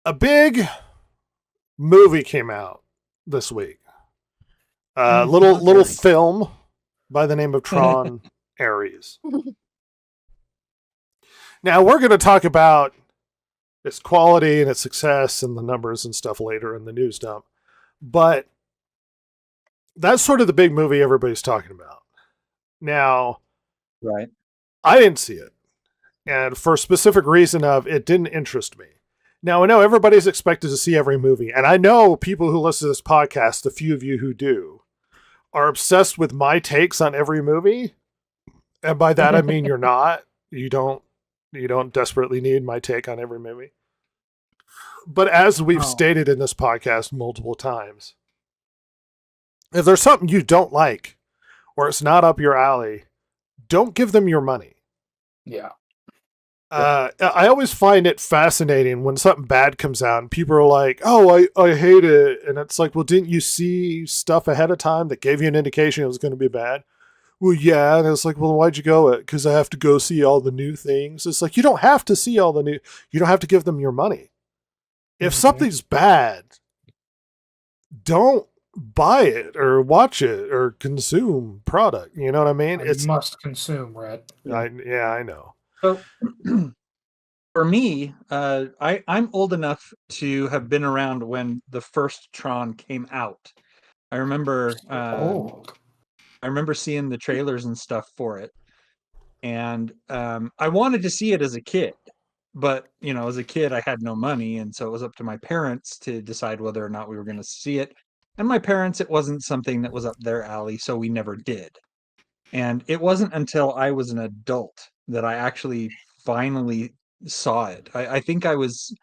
A big movie came out this week. Little Okay. film by the name of Tron Ares. Now we're going to talk about its quality and its success and the numbers and stuff later in the news dump. But that's sort of the big movie everybody's talking about. Now, Right. I didn't see it. And for a specific reason of it didn't interest me. Now, I know everybody's expected to see every movie. And I know people who listen to this podcast, the few of you who do, are obsessed with my takes on every movie. And by that I mean you're not. You don't desperately need my take on every movie. But as we've stated in this podcast multiple times, if there's something you don't like or it's not up your alley, don't give them your money. Yeah. I always find it fascinating when something bad comes out and people are like, oh, I hate it. And it's like, well, didn't you see stuff ahead of time that gave you an indication it was going to be bad? Well, yeah. And it's like, well, why'd you go it? Because I have to go see all the new things. It's like, you don't have to see all the new, you don't have to give them your money. If something's bad, don't buy it or watch it or consume product. You know what I mean? It's must consume, Red. I know. So for me, I'm old enough to have been around when the first Tron came out. I remember seeing the trailers and stuff for it. And I wanted to see it as a kid. But, as a kid, I had no money. And so it was up to my parents to decide whether or not we were going to see it. And my parents, it wasn't something that was up their alley, so we never did. And it wasn't until I was an adult that I actually finally saw it. I think I was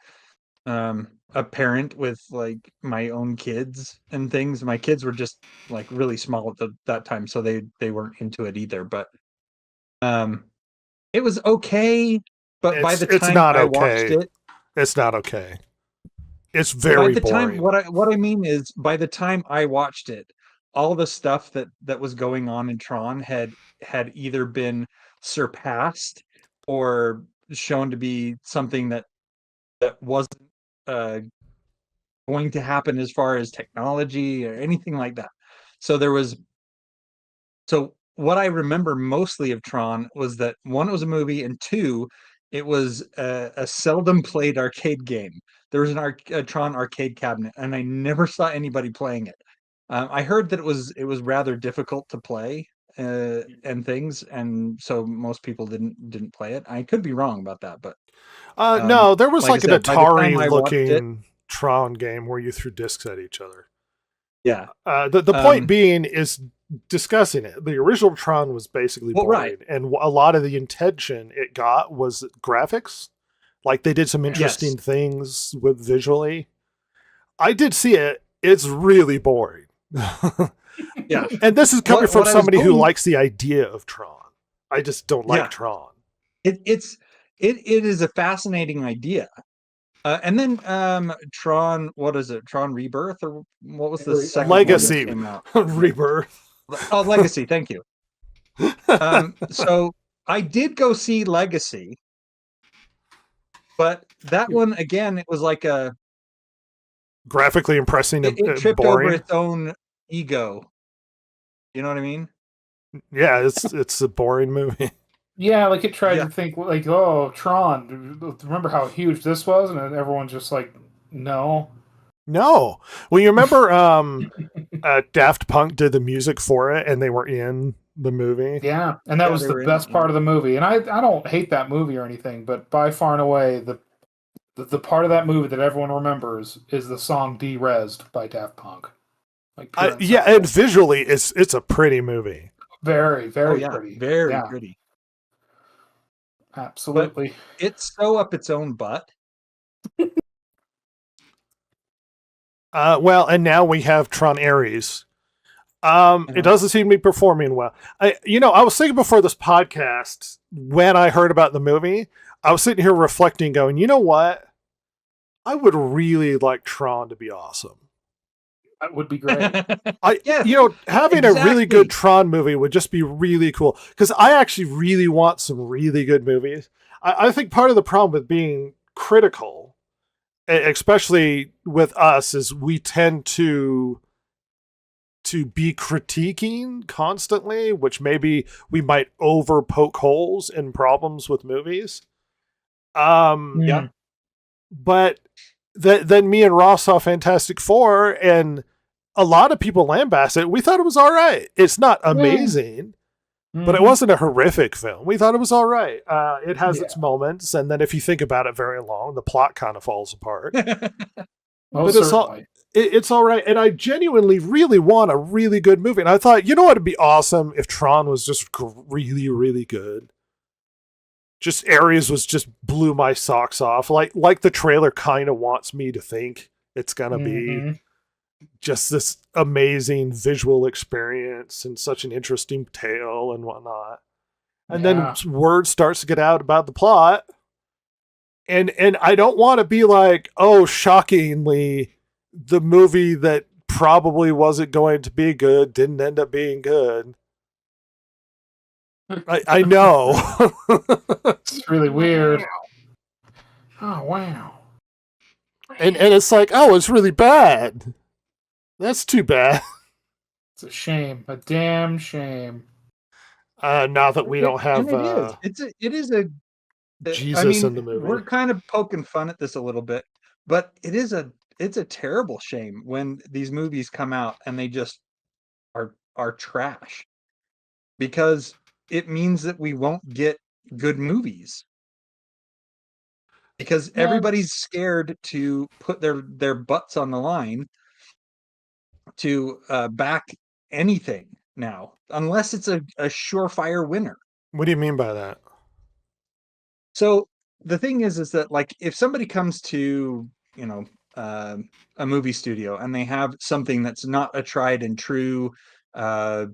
a parent with like my own kids and things. My kids were just like really small at that time, so they weren't into it either. But it was okay. But by the time I watched it, it's not okay. It's very boring. What I mean is, by the time I watched it, all the stuff that was going on in Tron had either been surpassed or shown to be something that wasn't going to happen as far as technology or anything like that. So what I remember mostly of Tron was that, one, it was a movie, and two, it was a seldom played arcade game. There was a Tron arcade cabinet, and I never saw anybody playing it. I heard that it was rather difficult to play and things, and so most people didn't play it. I could be wrong about that, but no, there was like an Atari-looking it, Tron game where you threw discs at each other. Yeah. The point being is discussing it. The original Tron was basically boring, right. And a lot of the intention it got was graphics. Like they did some interesting things with visually. I did see it. It's really boring. Yeah. And this is coming from somebody who likes the idea of Tron. I just don't like Tron. It is a fascinating idea. And then Tron, what is it? Tron Rebirth, or what was the second Legacy? One that came out? Rebirth. Oh, Legacy. Thank you. So I did go see Legacy, but that one, again, it was like a graphically impressing. It tripped boring. over its own ego. You know what I mean? Yeah, it's a boring movie. Yeah, like it tried to think like, oh, Tron. Remember how huge this was, and everyone's just like, no. Well, you remember Daft Punk did the music for it, and they were in the movie. Yeah, and that was the best part of the movie. And I don't hate that movie or anything, but by far and away, the part of that movie that everyone remembers is the song "Derezzed" by Daft Punk. Like, and visually, it's a pretty movie. Very, very pretty. Very pretty. Absolutely. But it's so up its own butt. Well, and now we have Tron Ares. It doesn't seem to be performing well. I was thinking before this podcast, when I heard about the movie, I was sitting here reflecting, going, you know what? I would really like Tron to be awesome. That would be great. Having a really good Tron movie would just be really cool. Because I actually really want some really good movies. I think part of the problem with being critical especially with us, is we tend to be critiquing constantly, which maybe we might over poke holes in problems with movies. Yeah. But then me and Ross saw Fantastic Four, and a lot of people lambast it. We thought it was all right. It's not amazing, but it wasn't a horrific film. We thought it was all right. It has its moments, and then if you think about it very long, the plot kind of falls apart. Most But certainly. it's all right. And I genuinely really want a really good movie. And I thought, you know what would be awesome if Tron was just really, really good. Just Ares was just blew my socks off. Like the trailer kind of wants me to think it's gonna be just this amazing visual experience and such an interesting tale and whatnot. And then word starts to get out about the plot. And I don't want to be like, oh, shockingly, the movie that probably wasn't going to be good didn't end up being good. I know. It's really weird. Oh, wow. And it's like, oh, it's really bad. That's too bad. It's a shame. A damn shame. Now that we don't have it is a Jesus in the movie. We're kind of poking fun at this a little bit, but it's a terrible shame when these movies come out and they just are trash, because it means that we won't get good movies, because everybody's scared to put their butts on the line to back anything now, unless it's a surefire winner. What do you mean by that? So the thing is that, like, if somebody comes to, a movie studio and they have something that's not a tried and true, IP.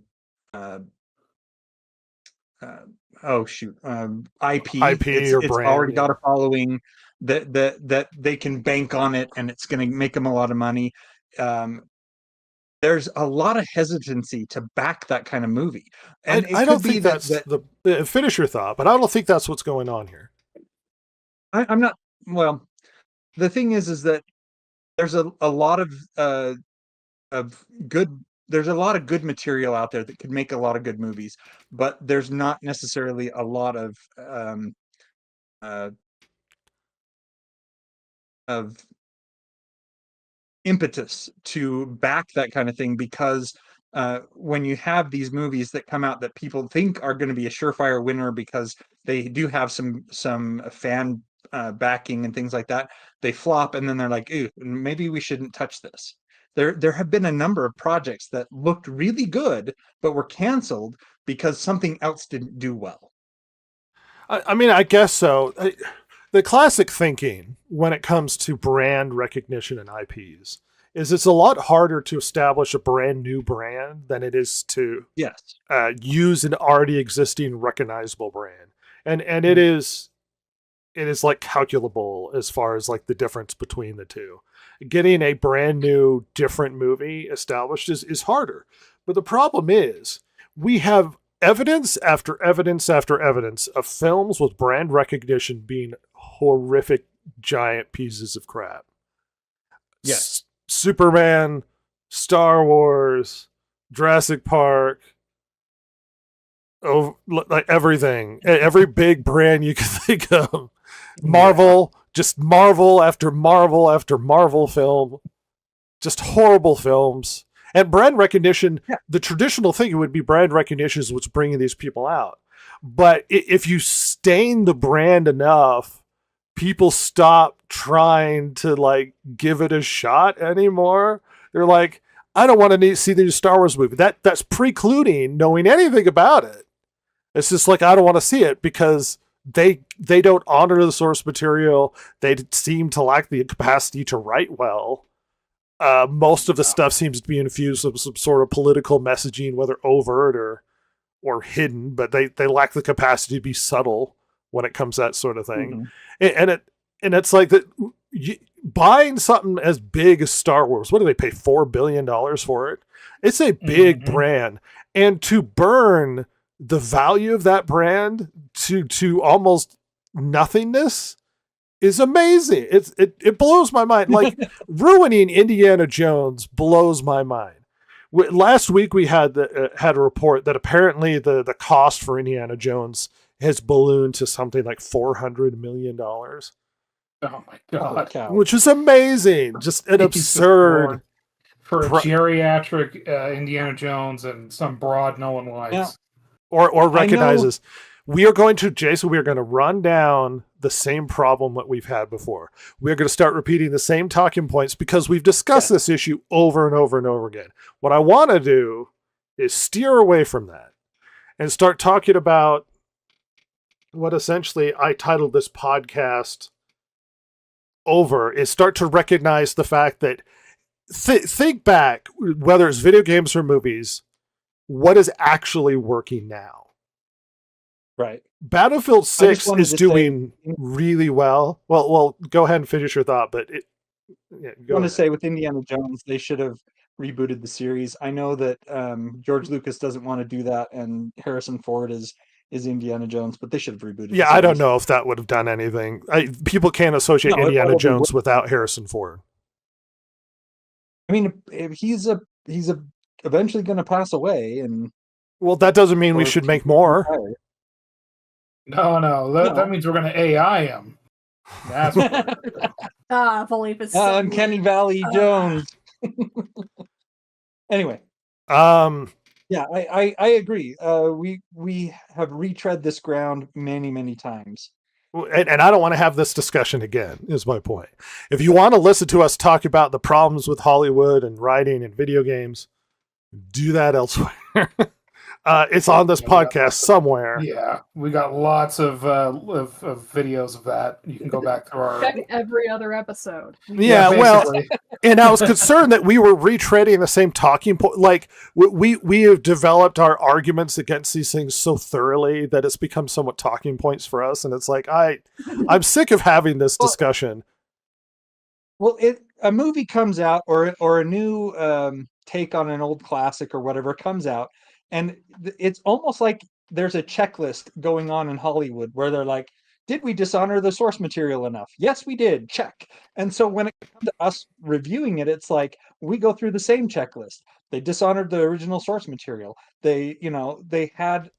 Or It's brand, already got a following that they can bank on it, and it's going to make them a lot of money. There's a lot of hesitancy to back that kind of movie, and I don't think that's the finish your thought, but I don't think that's what's going on here. I'm not. Well, the thing is that there's a lot of good. There's a lot of good material out there that could make a lot of good movies, but there's not necessarily a lot of impetus to back that kind of thing, because when you have these movies that come out that people think are going to be a surefire winner because they do have some fan backing and things like that, they flop, and then they're like, ooh, maybe we shouldn't touch this. There have been a number of projects that looked really good but were canceled because something else didn't do well. I mean, I guess so. The classic thinking when it comes to brand recognition and IPs is it's a lot harder to establish a brand new brand than it is to use an already existing recognizable brand. And it is like calculable as far as like the difference between the two. Getting a brand new different movie established is harder. But the problem is we have evidence after evidence after evidence of films with brand recognition being horrific giant pieces of crap. Yes. Superman, Star Wars, Jurassic Park, like everything, every big brand you can think of. Marvel, just Marvel after Marvel after Marvel film, just horrible films. And brand recognition, the traditional thing would be brand recognition is what's bringing these people out. But if you stain the brand enough, people stop trying to like give it a shot anymore. They're like, I don't want to see the new Star Wars movie. That's precluding knowing anything about it. It's just like, I don't want to see it because they don't honor the source material. They seem to lack the capacity to write well. Most of the stuff seems to be infused with some sort of political messaging, whether overt or hidden, but they lack the capacity to be subtle when it comes to that sort of thing. Mm-hmm. And it's like that buying something as big as Star Wars, what do they pay $4 billion for it? It's a big brand. And to burn the value of that brand to almost nothingness is amazing. It blows my mind. Like ruining Indiana Jones blows my mind. Last week we had had a report that apparently the cost for Indiana Jones has ballooned to something like $400 million, Oh my Holy god! cow. which is amazing. Just an absurd. For a Pro- geriatric Indiana Jones and some broad no one likes. Yeah. Or recognizes we are going to, Jason, we are going to run down the same problem that we've had before. We're going to start repeating the same talking points because we've discussed this issue over and over and over again. What I want to do is steer away from that and start talking about what essentially I titled this podcast over, is start to recognize the fact that think back, whether it's video games or movies, what is actually working now. Right. Battlefield 6 wanted is to doing really well. Well, go ahead and finish your thought, but I want to say with Indiana Jones, they should have rebooted the series. I know that George Lucas doesn't want to do that, and Harrison Ford is Indiana Jones, but they should have rebooted. Yeah, I don't know if that would have done anything. People can't associate No, it Indiana probably Jones without Harrison Ford. I mean, if he's eventually going to pass away, and Well, that doesn't mean we or should make more. retire. No, that means we're going to AI him. That's what If only if it's so Uncanny Valley Jones. Anyway, yeah, I agree. We have retread this ground many times. And I don't want to have this discussion again, is my point. If you want to listen to us talk about the problems with Hollywood and writing and video games, do that elsewhere. It's on this podcast somewhere. Yeah, we got lots of videos of that. You can go back to our. check every other episode. Yeah, well, basically. and I was concerned that we were retreading the same talking point. Like we have developed our arguments against these things so thoroughly that it's become somewhat talking points for us. And it's like I'm sick of having this discussion. Well, a movie comes out, or a new take on an old classic or whatever comes out, and it's almost like there's a checklist going on in Hollywood where they're like, did we dishonor the source material enough? Yes, we did. Check. And so when it comes to us reviewing it, it's like we go through the same checklist. They dishonored the original source material. They had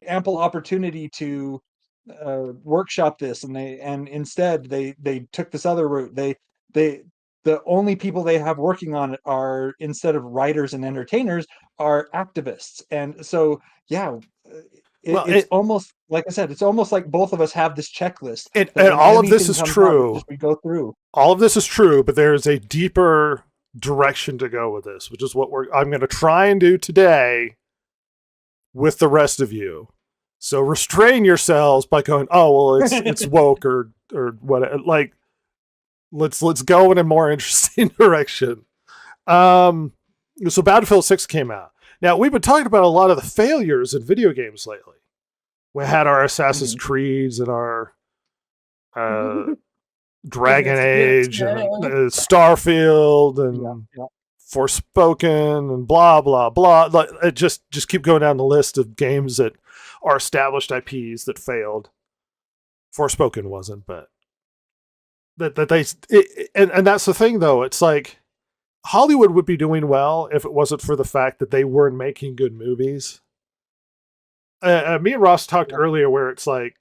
ample opportunity to workshop this, and instead they took this other route. The only people they have working on it are, instead of writers and entertainers, are activists. And so it's almost, like I said, it's almost like both of us have this checklist. And all of this is true. We go through. All of this is true, but there's a deeper direction to go with this, which is what I'm going to try and do today with the rest of you. So restrain yourselves by going, oh, well, it's woke or what, like, let's go in a more interesting direction. So Battlefield 6 came out. Now, we've been talking about a lot of the failures in video games lately. We had our Assassin's Creeds and our Dragon Age and Starfield and Forspoken and blah, blah, blah. Like, just keep going down the list of games that are established IPs that failed. Forspoken wasn't, but and that's the thing, though. It's like Hollywood would be doing well if it wasn't for the fact that they weren't making good movies. Me and Ross talked earlier where it's like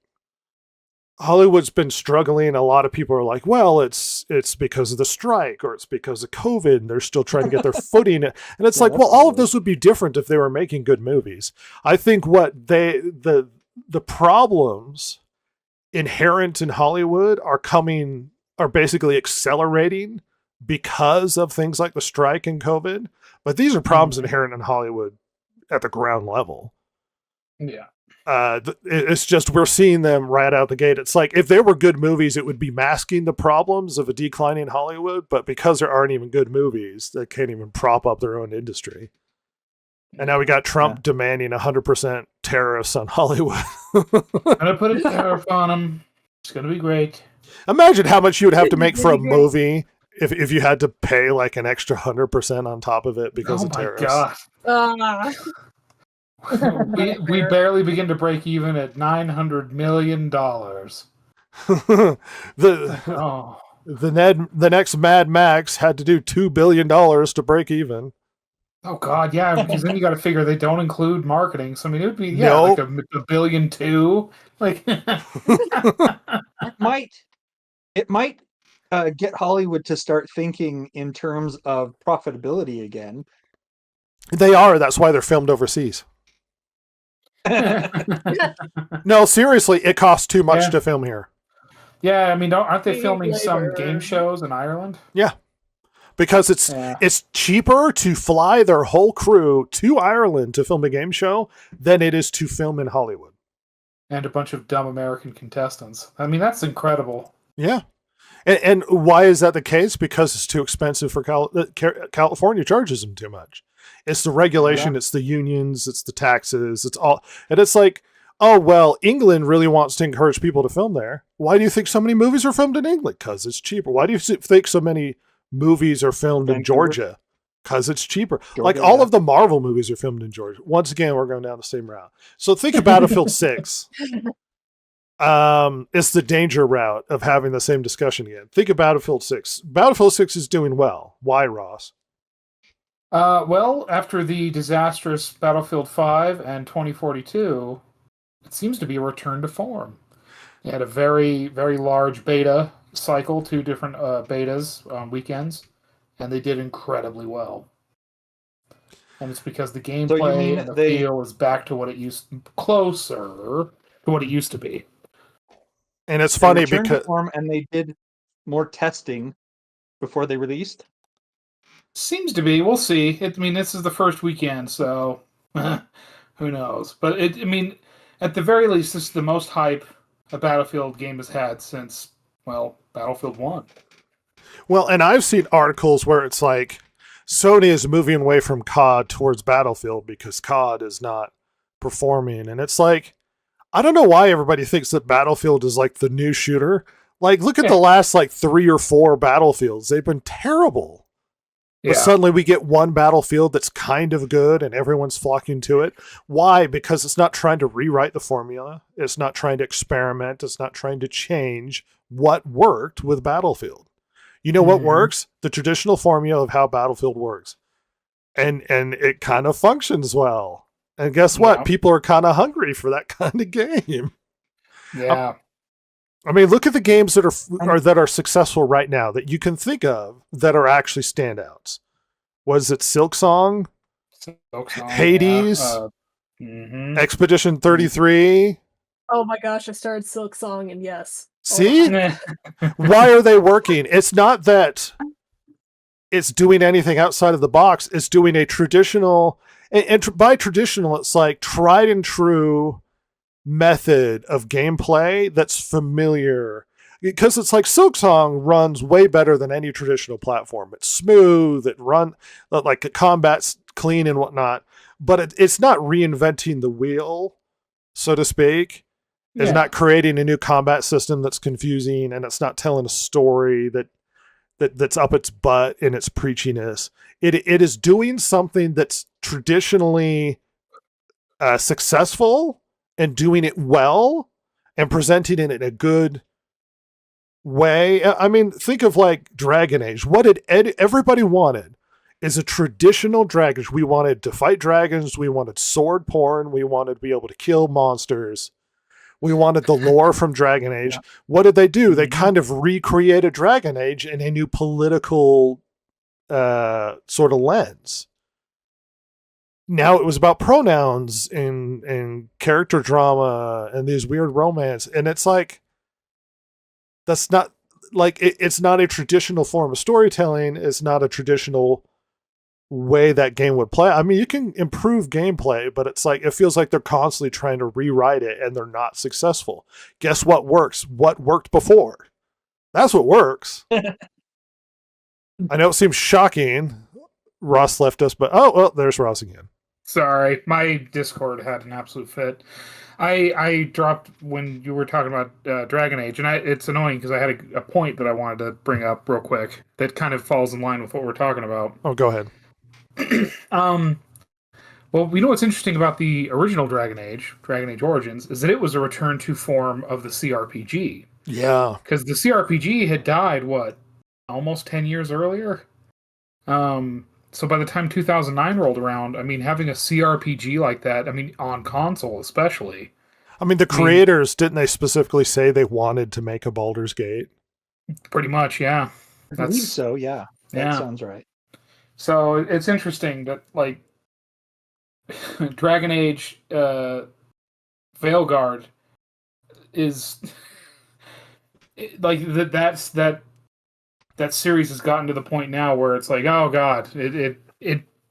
Hollywood's been struggling. A lot of people are like, well, it's because of the strike or it's because of COVID and they're still trying to get their footing. And it's like, well, all of this would be different if they were making good movies. I think what the problems inherent in Hollywood are basically accelerating because of things like the strike and COVID. But these are problems inherent in Hollywood at the ground level. Yeah. It's just we're seeing them right out the gate. It's like if there were good movies, it would be masking the problems of a declining Hollywood. But because there aren't even good movies, they can't even prop up their own industry. And now we got Trump demanding 100% tariffs on Hollywood. Gonna put a tariff on them. It's gonna be great. Imagine how much you would have to make for a movie if you had to pay like an extra 100% on top of it because of tariffs. Oh my god. we barely begin to break even at $900 million. the Oh, the next Mad Max had to do $2 billion to break even. oh God, yeah. Because then you got to figure they don't include marketing. So I mean, it would be Nope. like a billion too. Like, It might get Hollywood to start thinking in terms of profitability again. They are. That's why they're filmed overseas. No, seriously, it costs too much Yeah. to film here. yeah. I mean, aren't they Cheap filming some labor. game shows in Ireland? Because it's Yeah. it's cheaper to fly their whole crew to Ireland to film a game show than it is to film in Hollywood. And a bunch of dumb American contestants. I mean, that's incredible. Yeah. And why is that the case? Because it's too expensive for California charges them too much. It's the regulation, it's the unions, it's the taxes, it's all. And it's like, oh, well, England really wants to encourage people to film there. Why do you think so many movies are filmed in England? Because it's cheaper. Why do you think so many movies are filmed in Vancouver. Georgia? Because it's cheaper. Like Georgia, all yeah. of the Marvel movies are filmed in Georgia. Once again, we're going down the same route. So think of Battlefield 6. It's the danger route of having the same discussion again. Think of Battlefield 6. Battlefield 6 is doing well. Why, Ross? Well, after the disastrous Battlefield 5 and 2042, it seems to be a return to form. They had a very, very large beta cycle, 2 different betas on weekends, and they did incredibly well. And it's because the gameplay mean and the they- feel is back to what it closer to what it used to be. And it's They funny returned to because form and they did more testing before they released. Seems to be. We'll see. I mean, this is the first weekend, so who knows? But I mean, at the very least, this is the most hype a Battlefield game has had since, well, Battlefield 1. well, and I've seen articles where it's like Sony is moving away from COD towards Battlefield because COD is not performing, and it's like I don't know why everybody thinks that Battlefield is like the new shooter. Like, look at the last like 3 or 4 Battlefields; they've been terrible. But suddenly we get one Battlefield that's kind of good and everyone's flocking to it. Why? Because it's not trying to rewrite the formula. It's not trying to experiment. It's not trying to change what worked with Battlefield. You know what Mhm. works? The traditional formula of how Battlefield works. And it kind of functions well. And guess what? Yeah. People are kind of hungry for that kind of game. Yeah. I mean, look at the games that are successful right now that you can think of that are actually standouts. Was it Silksong, Silksong, Hades? mhm. Expedition 33? Oh my gosh, I started Silk Song and yes. See? Meh. Why are they working? It's not that it's doing anything outside of the box. It's doing a traditional, and by traditional, it's like tried and true method of gameplay that's familiar. Because it's like Silksong runs way better than any traditional platform. It's smooth, like the combat's clean and whatnot, but it's not reinventing the wheel, so to speak. It's Yeah. not creating a new combat system that's confusing, and it's not telling a story that's up its butt in its preachiness. It is doing something that's traditionally successful and doing it well and presenting it in a good way. I mean, think of like Dragon Age. What did everybody wanted is a traditional Dragon Age. We wanted to fight dragons. We wanted sword porn. We wanted to be able to kill monsters. We wanted the lore from Dragon Age. Yeah. What did they do? They Mhm. kind of recreated Dragon Age in a new political sort of lens. Now it was about pronouns and character drama and these weird romance. And it's like, that's not like, it's not a traditional form of storytelling. It's not a traditional way that game would play. I mean, you can improve gameplay, but it's like, it feels like they're constantly trying to rewrite it and they're not successful. Guess what works? What worked before? That's what works. I know it seems shocking. Ross left us, but oh, well, there's Ross again. Sorry, my Discord had an absolute fit. I dropped when you were talking about Dragon Age, and it's annoying because I had a point that I wanted to bring up real quick that kind of falls in line with what we're talking about. Oh, go ahead. Well, we know what's interesting about the original Dragon Age Origins, is that it was a return to form of the CRPG. Yeah. because the CRPG had died almost 10 years earlier. So by the time 2009 rolled around, I mean, having a CRPG like that, I mean, on console especially. I mean, the creators, didn't they specifically say they wanted to make a Baldur's Gate? Pretty much, yeah. I believe so. Yeah, that Yeah. sounds right. So it's interesting that like Dragon Age Veilguard is like that series has gotten to the point now where it's like, oh god, it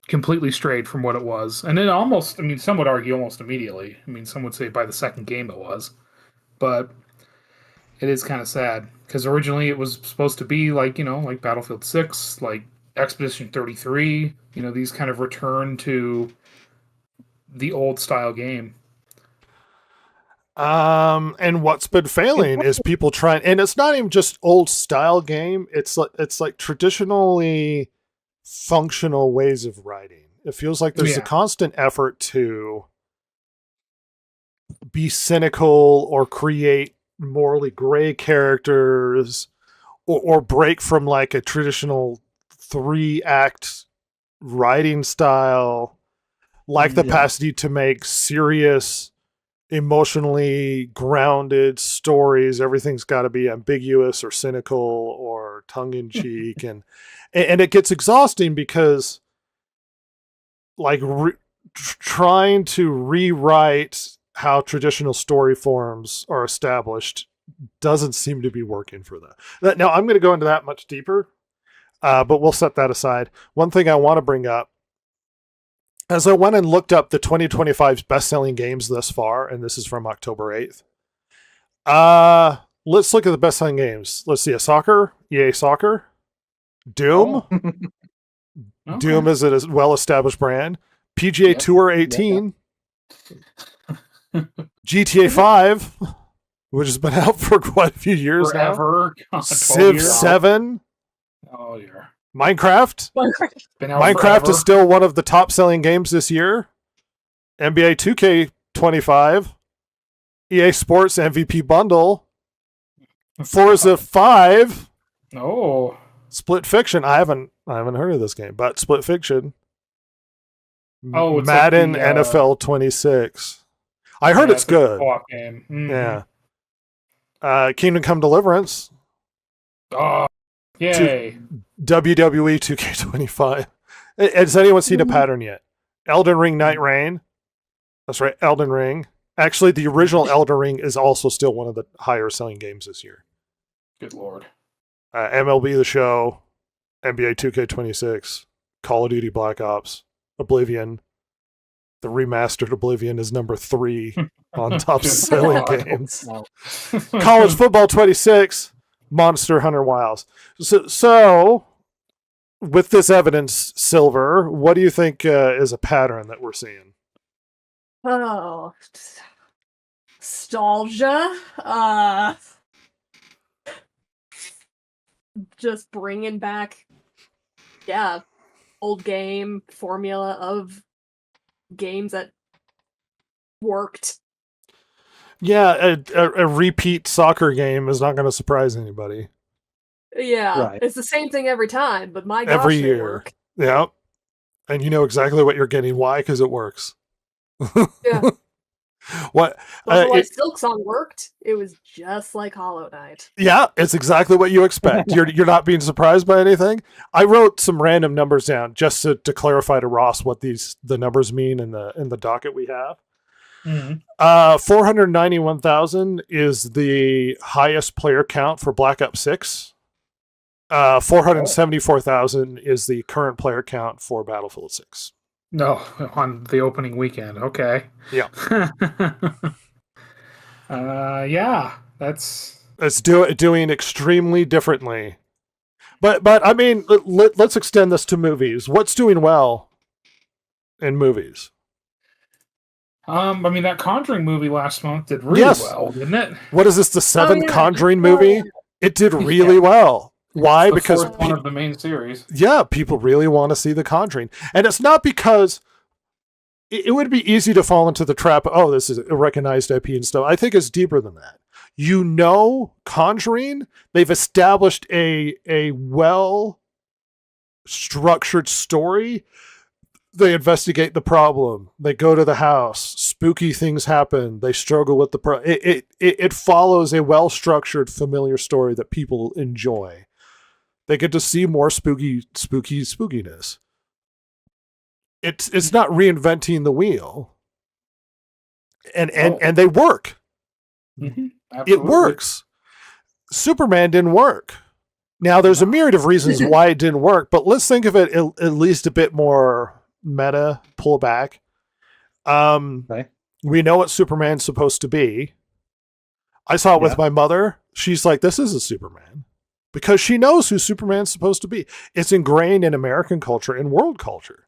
completely strayed from what it was, and it almost, I mean, some would argue almost immediately. I mean, some would say by the second game it was, but it is kind of sad because originally it was supposed to be like, you know, like Battlefield 6, like Expedition 33, you know, these kind of return to the old style game. And what's been failing is people trying, and it's not even just old style game. It's like traditionally functional ways of writing. It feels like there's a constant effort to be cynical or create morally gray characters or break from like a traditional 3-act writing style, like the capacity to make serious, emotionally grounded stories. Everything's got to be ambiguous or cynical or tongue-in-cheek, and it gets exhausting because like trying to rewrite how traditional story forms are established doesn't seem to be working for that. Now I'm going to go into that much deeper, but we'll set that aside. One thing I want to bring up, as I went and looked up the 2025's best-selling games thus far, and this is from October 8th. Let's look at the best-selling games. Let's see, EA Soccer, Doom. Okay. Doom is a well-established brand. PGA Tour 18. GTA 5, which has been out for quite a few years Forever. now. Civ 7. Oh, yeah. Minecraft. Minecraft is still one of the top-selling games this year. NBA 2K25. EA Sports MVP bundle. Forza 5. Oh. Split Fiction. I haven't heard of this game, but Split Fiction. Oh, it's Madden like the, NFL 26. I heard it's good. Co-op game. Mm-hmm. Yeah. Kingdom Come Deliverance. Oh, yay. WWE 2K25. Has anyone seen a pattern yet? Elden Ring Night Rain. That's right, Elden Ring. Actually, the original Elden Ring is also still one of the higher selling games this year. Good lord. MLB The Show, NBA 2K26, Call of Duty Black Ops, Oblivion. The remastered Oblivion is number 3 on top selling games. College Football 26, Monster Hunter Wilds. So, with this evidence, Silver, what do you think is a pattern that we're seeing? Oh, nostalgia. Just bringing back, old game formula of games that worked. Yeah, a repeat soccer game is not going to surprise anybody. Yeah, Right. It's the same thing every time, but my gosh, Every they year. work. Yeah. And you know exactly what you're getting. Why? Because it works. Yeah. What? Well, like Silksong worked. It was just like Hollow Knight. Yeah, it's exactly what you expect. You're not being surprised by anything. I wrote some random numbers down just to clarify to Ross what the numbers mean in the docket we have. Mm-hmm. 491,000 is the highest player count for Black Ops 6. 474,000 is the current player count for Battlefield 6. No, on the opening weekend. Okay. Yeah. Yeah, that's It's doing extremely differently. But I mean, let's extend this to movies. What's doing well in movies? I mean, that Conjuring movie last month did really well, didn't it? What is this, the seventh yeah. Conjuring movie? It did really well. Why? It's the Because fourth one of the main series. yeah, people really want to see The Conjuring. And it's not because it would be easy to fall into the trap, oh, this is a recognized IP and stuff. I think it's deeper than that. You know, Conjuring, they've established a well structured story. They investigate the problem. They go to the house. Spooky things happen. They struggle with the it follows a well structured, familiar story that people enjoy. They get to see more spookiness. It's not reinventing the wheel, and they work. It works. Superman didn't work. Now there's a myriad of reasons why it didn't work, but let's think of it at least a bit more meta, pull back. Okay. We know what Superman's supposed to be. I saw it with my mother. She's like, this is a Superman. Because she knows who Superman's supposed to be. It's ingrained in American culture and world culture.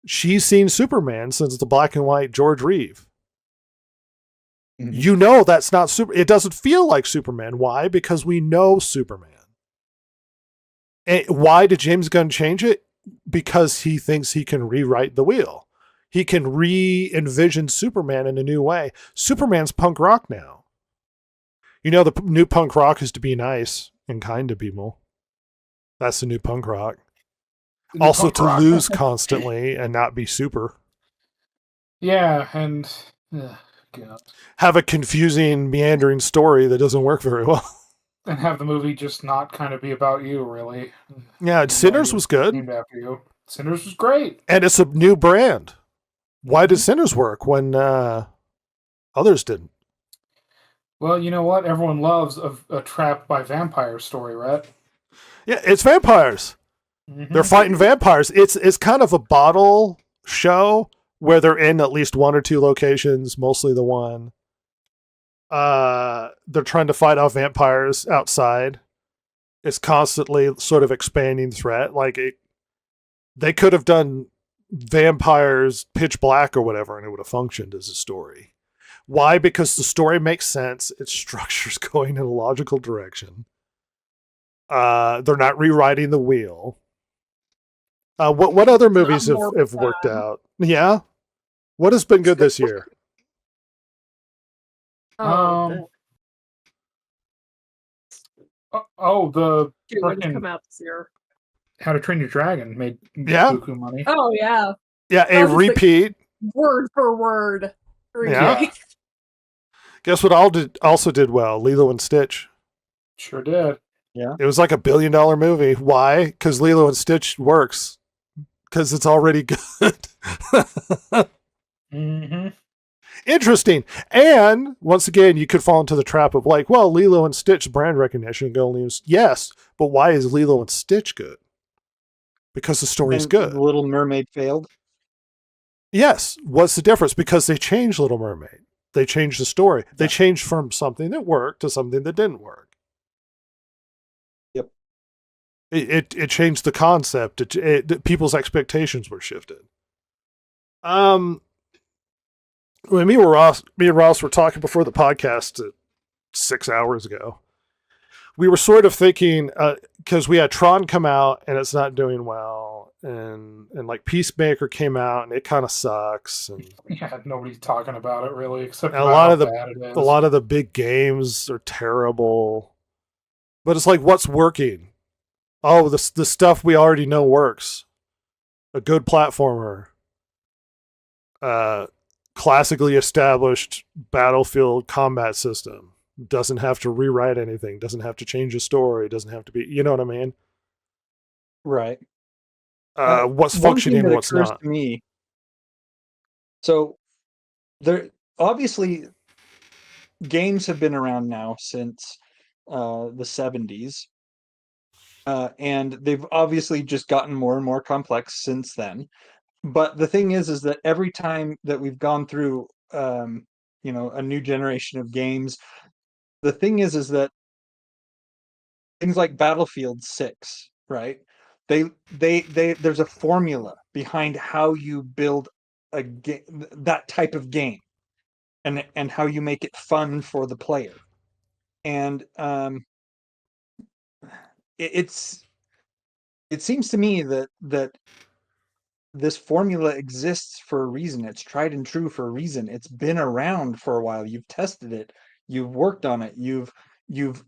She's seen Superman since the black and white George Reeve. Mhm. You know that's not super. It doesn't feel like Superman. Why? Because we know Superman. And why did James Gunn change it? Because he thinks he can rewrite the wheel. He can re-envision Superman in a new way. Superman's punk rock now. You know, the new punk rock is to be nice and kind to people. That's the new punk rock. Also to lose constantly and not be super. Yeah, and God. Have a confusing, meandering story that doesn't work very well. And have the movie just not kind of be about you, really. Yeah, Sinners was good. Named after you. Sinners was great. And it's a new brand. Why did Sinners work when others didn't? Well, you know what? Everyone loves a trapped by vampire story, right? Yeah, it's vampires. They're fighting vampires. It's kind of a bottle show where they're in at least one or two locations, mostly the one. They're trying to fight off vampires outside. It's constantly sort of expanding threat. Like they could have done vampires Pitch Black or whatever, and it would have functioned as a story. Why? Because the story makes sense. Its structure's going in a logical direction. They're not rewriting the wheel. What other movies have worked out? Yeah, what has been good this year? The Two ones frickin' come out this year. How to Train Your Dragon made Yeah. buku money. Oh yeah, Yeah, a That was repeat. word for word. Yeah. remake. Guess what? Also did well. Lilo and Stitch. Sure did. It was like $1 billion movie. Why? Because Lilo and Stitch works. Because it's already good. Mm-hmm. Interesting. And once again, you could fall into the trap of like, well, Lilo and Stitch brand recognition. Yes, but why is Lilo and Stitch good? Because the story's And good. The Little Mermaid failed. Yes. What's the difference? Because they changed Little Mermaid. They changed the story. They changed from something that worked to something that didn't work. Yep. It changed the concept. People's expectations were shifted. When me and Ross were talking before the podcast 6 hours ago, we were sort of thinking, because we had Tron come out and it's not doing well, and like Peacemaker came out and it kind of sucks, and Yeah, nobody's talking about it really, except And for a lot of how the- bad it is. a lot of the big games are terrible. But it's like, what's working? Oh, the stuff we already know works. A good platformer. Classically established battlefield combat system. Doesn't have to rewrite anything. Doesn't have to change the story. Doesn't have to be, you know what I mean? Right. What's One thing functioning, that what's occurs not. to me. So there obviously games have been around now since the 70s. And they've obviously just gotten more and more complex since then. But the thing is that every time that we've gone through a new generation of games, the thing is that things like Battlefield 6, right? They there's a formula behind how you build a that type of game, and how you make it fun for the player. And it seems to me that this formula exists for a reason. It's tried and true for a reason. It's been around for a while. You've tested it. you've worked on it, you've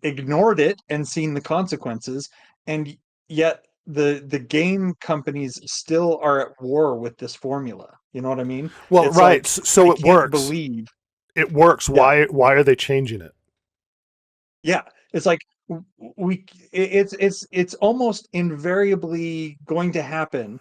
ignored it and seen the consequences, and yet the game companies still are at war with this formula. You know what I mean? Well, It's right. like, So I it can't works. believe. It works. Yeah. Why are they changing it? Yeah, it's like it's almost invariably going to happen.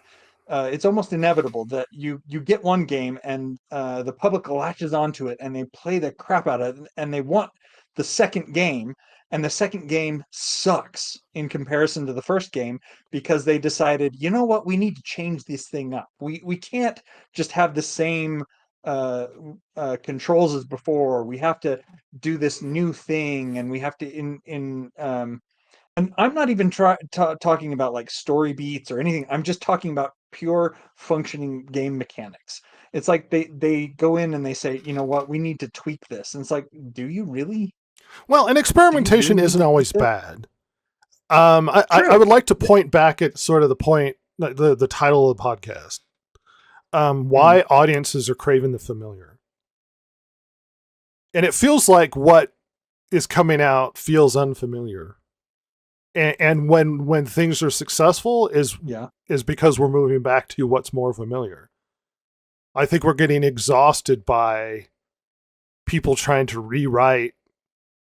It's almost inevitable that you get one game and the public latches onto it and they play the crap out of it and they want the second game, and the second game sucks in comparison to the first game because they decided, you know what, we need to change this thing up. We can't just have the same uh, controls as before. We have to do this new thing, and we have to in and I'm not even talking about like story beats or anything. I'm just talking about pure functioning game mechanics. It's like they go in and they say, you know what, we need to tweak this, and it's like, do you really? Well, and Do you experimentation really need isn't to always tweak it? bad. I True. would like to point back at sort of the point, the title of the podcast. Why audiences are craving the familiar. And it feels like what is coming out feels unfamiliar. And when things are successful Yeah. is because we're moving back to what's more familiar. I think we're getting exhausted by people trying to rewrite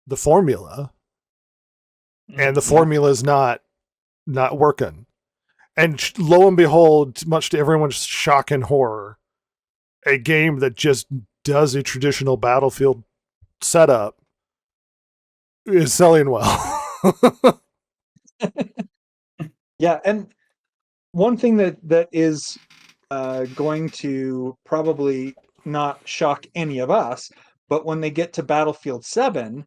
the formula, and the formula is not working. And lo and behold, much to everyone's shock and horror, a game that just does a traditional Battlefield setup is selling well. Yeah, and one thing that is going to probably not shock any of us, but when they get to Battlefield 7,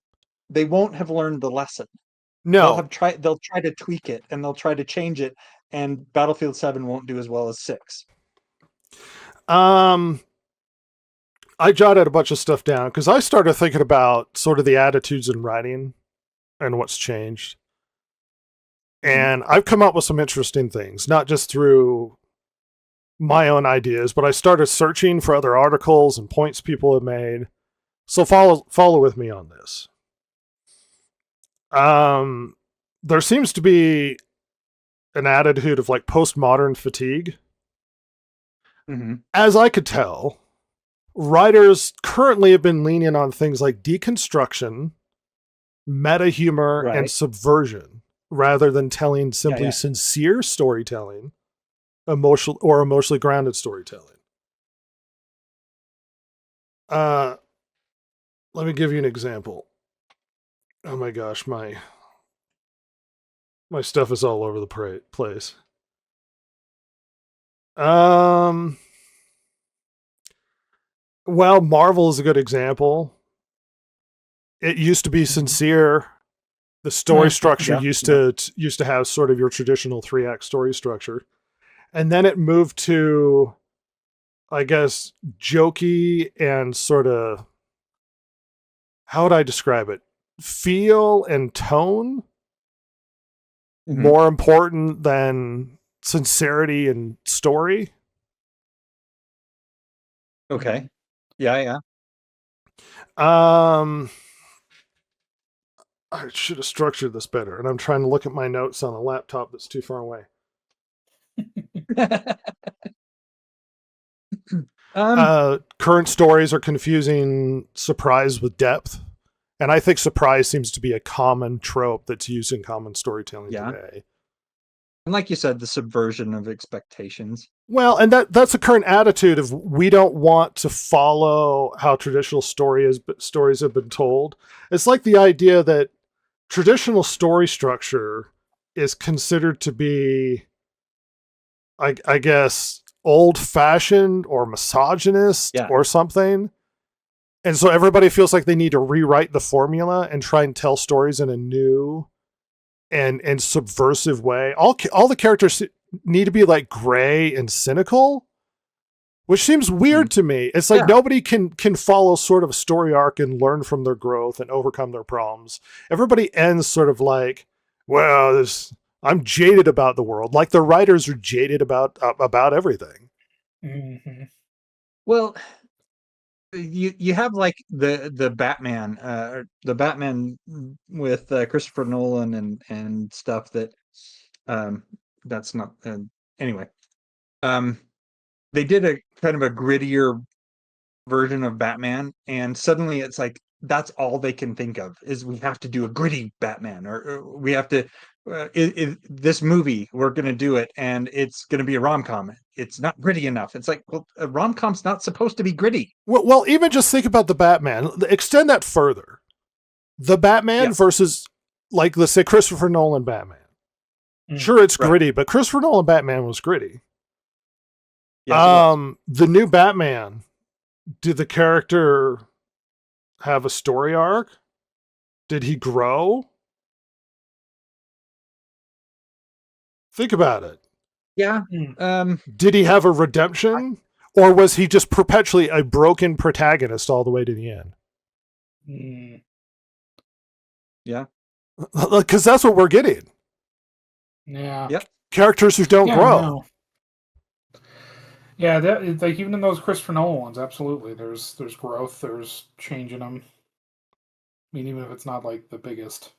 they won't have learned the lesson. No, They'll try to tweak it and they'll try to change it, and Battlefield 7 won't do as well as 6. I jotted a bunch of stuff down because I started thinking about sort of the attitudes in writing and what's changed. And I've come up with some interesting things, not just through my own ideas, but I started searching for other articles and points people have made. So follow with me on this. There seems to be an attitude of like postmodern fatigue. Mm-hmm. As I could tell, writers currently have been leaning on things like deconstruction, meta humor, and Right. subversion rather than telling simply yeah. sincere storytelling, emotionally grounded storytelling. Let me give you an example. Oh my gosh, my stuff is all over the place. Well, Marvel is a good example. It used to be sincere. The story structure Yeah, used to have sort of your traditional 3-act story structure. And then it moved to, I guess, jokey and sort of, how would I describe it? Feel and tone Mhm. more important than sincerity and story. Okay. Yeah. I should have structured this better, and I'm trying to look at my notes on a laptop that's too far away. Current stories are confusing surprise with depth, and I think surprise seems to be a common trope that's used in common storytelling Yeah. today. And like you said, the subversion of expectations. Well, and that's a current attitude of we don't want to follow how traditional stories have been told. It's like the idea that traditional story structure is considered to be, I guess, old-fashioned or misogynist Yeah. or something. And so everybody feels like they need to rewrite the formula and try and tell stories in a new and subversive way. All the characters need to be like gray and cynical, which seems weird to me. It's like nobody can follow sort of a story arc and learn from their growth and overcome their problems. Everybody ends sort of like, well, I'm jaded about the world. Like the writers are jaded about everything. Mm-hmm. Well, you have like the Batman, with Christopher Nolan and stuff that that's not anyway. They did a kind of a grittier version of Batman, and suddenly it's like that's all they can think of is we have to do a gritty Batman, or we have to this movie we're going to do it, and it's going to be a rom-com. It's not gritty enough. It's like, well, a rom-com's not supposed to be gritty. Well, even just think about the Batman. Extend that further. The Batman Yeah. versus, like, let's say Christopher Nolan Batman. Mm. Sure, it's Right. gritty, but Christopher Nolan Batman was gritty. Yes, it was. The new Batman, did the character have a story arc? Did he grow? Think about it. Yeah. Did he have a redemption? Or was he just perpetually a broken protagonist all the way to the end? Mm. Because that's what we're getting. Yeah. Yep. Characters who don't Yeah, grow. no. Yeah, that it's like even in those Christopher Nolan ones, absolutely. There's growth, there's change in them. I mean, even if it's not like the biggest.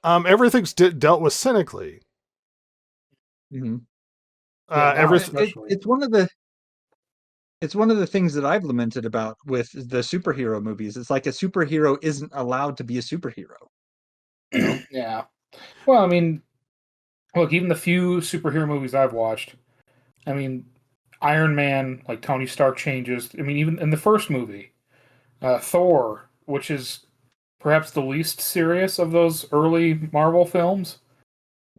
Everything's dealt with cynically. Mhm. Yeah, now Everything. especially. It's one of the things that I've lamented about with the superhero movies. It's like a superhero isn't allowed to be a superhero. Yeah. Well, I mean, look, even the few superhero movies I've watched, I mean, Iron Man, like Tony Stark changes. I mean, even in the first movie, Thor, which is perhaps the least serious of those early Marvel films,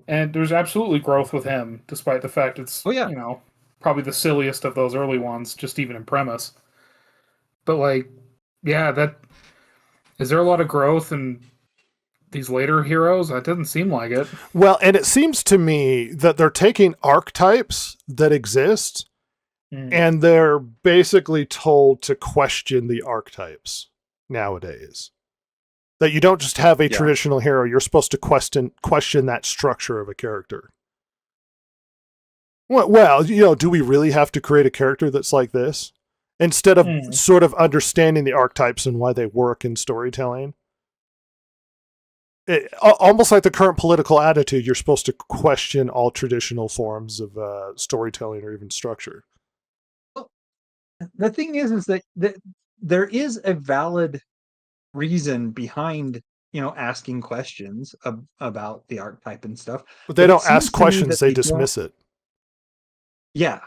and there's absolutely growth with him, despite the fact it's, Oh, yeah. you know, probably the silliest of those early ones, just even in premise. But like, yeah, that is there a lot of growth in these later heroes? That doesn't seem like it. Well, and it seems to me that they're taking archetypes that exist Mm. and they're basically told to question the archetypes nowadays. That you don't just have a Yeah. traditional hero, you're supposed to question that structure of a character. Well, you know, do we really have to create a character that's like this? Instead of sort of understanding the archetypes and why they work in storytelling. Almost like the current political attitude, you're supposed to question all traditional forms of storytelling or even structure. The thing is that there is a valid reason behind, you know, asking questions about the archetype and stuff. But they But it don't seems ask to me questions, that they they don't- dismiss it. Yeah.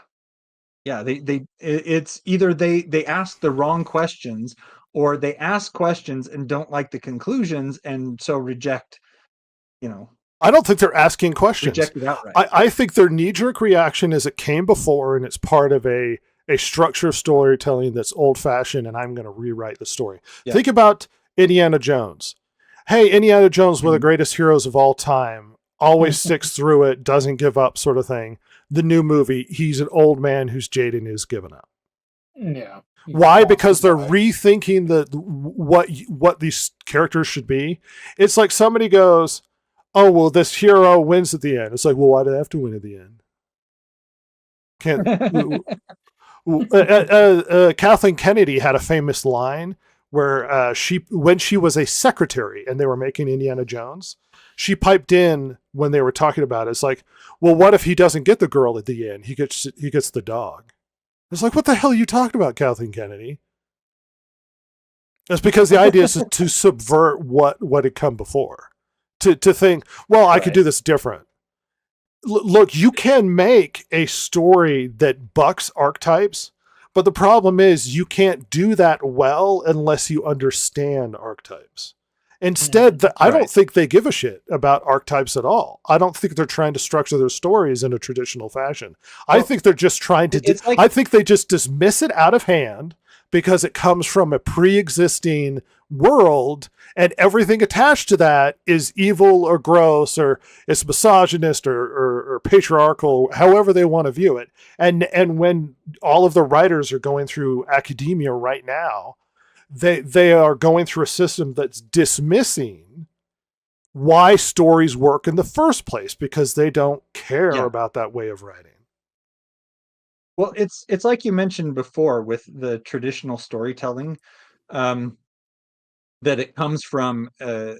It's either they ask the wrong questions, or they ask questions and don't like the conclusions and so reject, you know, I don't think they're asking questions. reject it outright. I think their knee-jerk reaction is it came before and it's part of a structure of storytelling that's old-fashioned and I'm going to rewrite the story. Yeah. Think about Indiana Jones. Hey, Indiana Jones, one of the Mhm. greatest heroes of all time, always sticks through it, doesn't give up sort of thing. The new movie, he's an old man who's jaded and has given up. Yeah. Why? Because they're rethinking what these characters should be. It's like somebody goes, oh, well, this hero wins at the end. It's like, well, why do they have to win at the end? Can't. Kathleen Kennedy had a famous line where when she was a secretary and they were making Indiana Jones, she piped in when they were talking about it. It's like, well, what if he doesn't get the girl at the end? He gets the dog. It's like, what the hell are you talking about, Kathleen Kennedy? It's because the idea is to subvert what had come before. To think, well, I could Right. do this different. Look, you can make a story that bucks archetypes, but the problem is you can't do that well unless you understand archetypes. Instead, I don't Right. think they give a shit about archetypes at all. I don't think they're trying to structure their stories in a traditional fashion. I Well, think they're just trying to. it's like- I think they just dismiss it out of hand because it comes from a pre-existing world, and everything attached to that is evil or gross or it's misogynist or patriarchal, however they want to view it. And when all of the writers are going through academia right now, they are going through a system that's dismissing why stories work in the first place because they don't care Yeah. about that way of writing. Well, it's like you mentioned before with the traditional storytelling, um, that it comes from a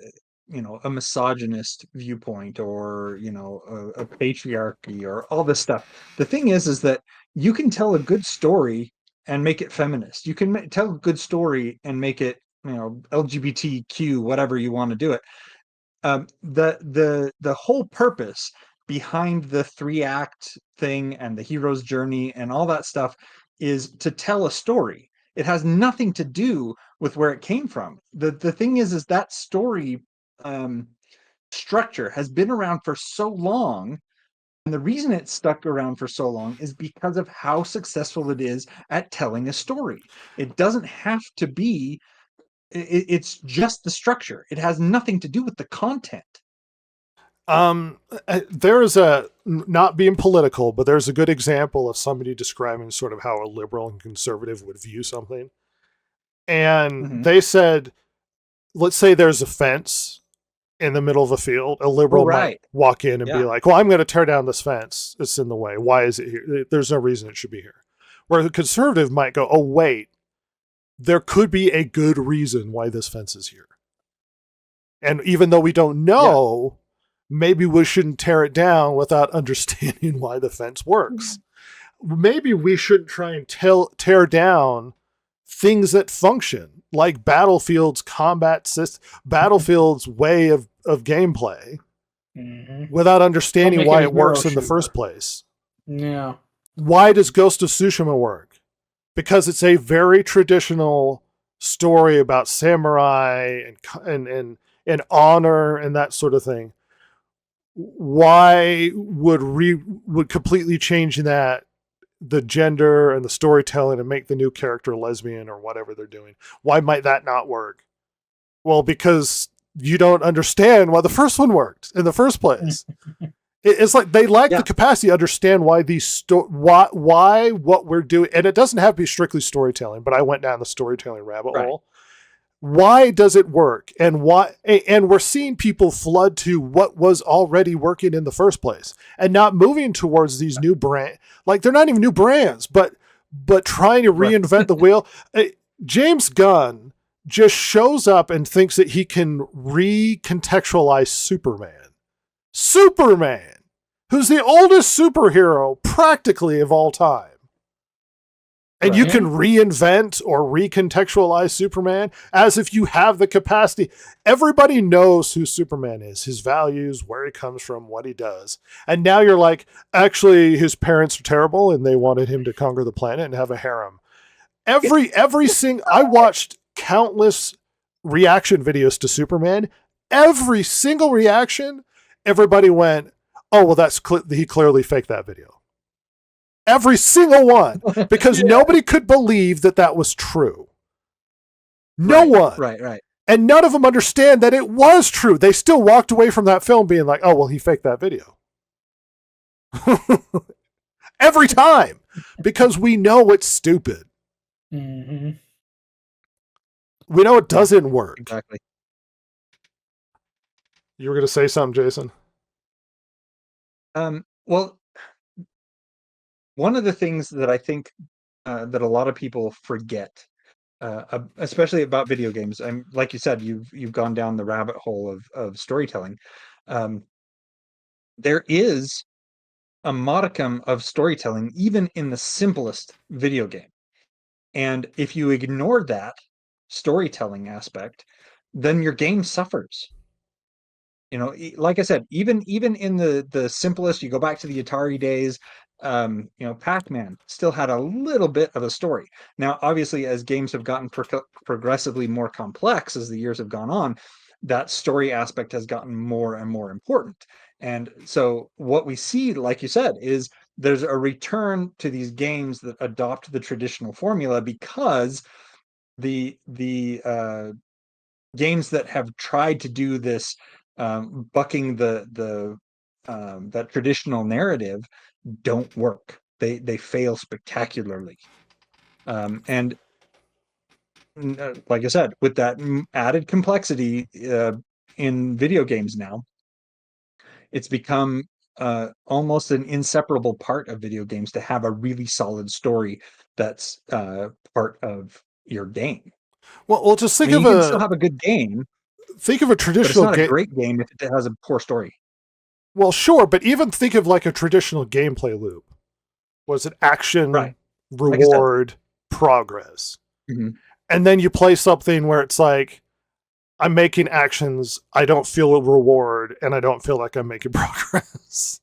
misogynist viewpoint, or a patriarchy, or all this stuff. The thing is that you can tell a good story and make it feminist. You can tell a good story and make it LGBTQ, whatever you want to do it. The whole purpose behind the 3-act thing and the hero's journey and all that stuff is to tell a story. It has nothing to do with where it came from. The thing is that story structure has been around for so long, and the reason it's stuck around for so long is because of how successful it is at telling a story. It doesn't have to be, it's just the structure. It has nothing to do with the content. There is a, not being political, but there's a good example of somebody describing sort of how a liberal and conservative would view something. And they said, let's say there's a fence in the middle of a field. A liberal might walk in and be like, well, I'm going to tear down this fence. It's in the way. Why is it here? There's no reason it should be here. Where the conservative might go, oh, wait, there could be a good reason why this fence is here. And even though we don't know, maybe we shouldn't tear it down without understanding why the fence works. Maybe we shouldn't try and tear down things that function, like Battlefield's combat system, Battlefield's way of gameplay, without understanding why it works in the first place. Yeah. Why does Ghost of Tsushima work? Because it's a very traditional story about samurai and honor and that sort of thing. Why would completely changing that, the gender and the storytelling, and make the new character lesbian or whatever they're doing, why might that not work? Well, because you don't understand why the first one worked in the first place. It's like they lack the capacity to understand why why what we're doing, and it doesn't have to be strictly storytelling, but I went down the storytelling rabbit hole. Why does it work? And why? And we're seeing people flood to what was already working in the first place, and not moving towards these new brand. Like, they're not even new brands, but trying to reinvent the wheel. James Gunn just shows up and thinks that he can recontextualize Superman, who's the oldest superhero practically of all time. And you can reinvent or recontextualize Superman as if you have the capacity. Everybody knows who Superman is, his values, where he comes from, what he does. And now you're like, actually, his parents are terrible and they wanted him to conquer the planet and have a harem. I watched countless reaction videos to Superman. Every single reaction, everybody went, oh, well, he clearly faked that video. Every single one, because nobody could believe that was true. No one. Right. And none of them understand that it was true. They still walked away from that film being like, oh, well, he faked that video. Every time. Because we know it's stupid. Mm-hmm. We know it doesn't work. Exactly. You were going to say something, Jason? Well, one of the things that I think that a lot of people forget, especially about video games, and like you said, you've gone down the rabbit hole of storytelling. There is a modicum of storytelling even in the simplest video game, and if you ignore that storytelling aspect, then your game suffers. Like I said, even in the simplest, you go back to the Atari days. Pac-Man still had a little bit of a story. Now, obviously, as games have gotten progressively more complex as the years have gone on, that story aspect has gotten more and more important. And so what we see, like you said, is there's a return to these games that adopt the traditional formula, because the games that have tried to do this, bucking that traditional narrative, don't work. They fail spectacularly. And like I said, with that added complexity in video games now, it's become almost an inseparable part of video games to have a really solid story that's part of your game. Well, just I think mean, of you can still a have a good game, think of a but it's traditional not a game. great game if it has a poor story. Well, sure, but even think of like a traditional gameplay loop. Was it action, Right. reward, progress? Mhm. And then you play something where it's like, I'm making actions, I don't feel a reward, and I don't feel like I'm making progress.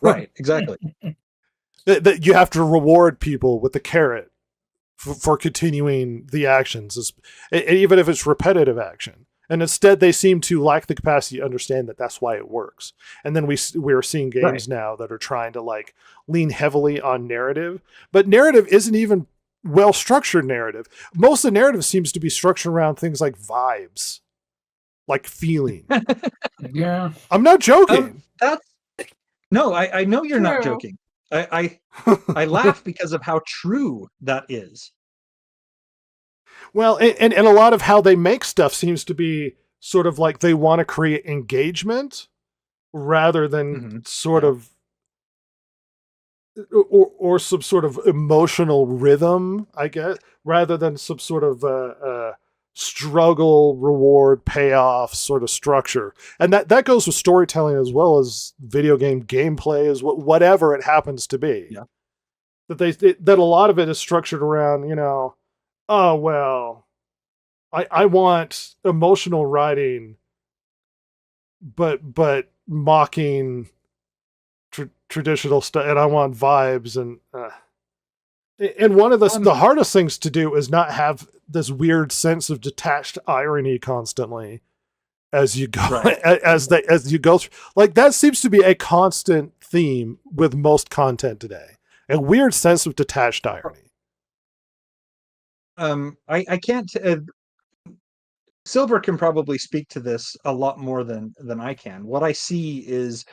Right, exactly. That you have to reward people with the carrot for continuing the actions, even if it's repetitive action. And instead, they seem to lack the capacity to understand that that's why it works. And then we're seeing games now that are trying to like lean heavily on narrative, but narrative isn't even well structured narrative. Most of the narrative seems to be structured around things like vibes, like feeling. Yeah. I'm not joking. That's no, I know you're not True. joking. I laugh because of how true that is. Well, and a lot of how they make stuff seems to be sort of like they want to create engagement rather than Mhm. sort Yeah. of or some sort of emotional rhythm, I guess, rather than some sort of struggle, reward, payoff sort of structure. And that goes with storytelling as well as video game gameplay, as whatever it happens to be. Yeah. That a lot of it is structured around, oh well, I want emotional writing, but mocking traditional stuff, and I want vibes, and one of the hardest things to do is not have this weird sense of detached irony constantly as you go Right. as you go through. Like that seems to be a constant theme with most content today. A weird sense of detached irony. I can't. Silver can probably speak to this a lot more than I can. What I see is,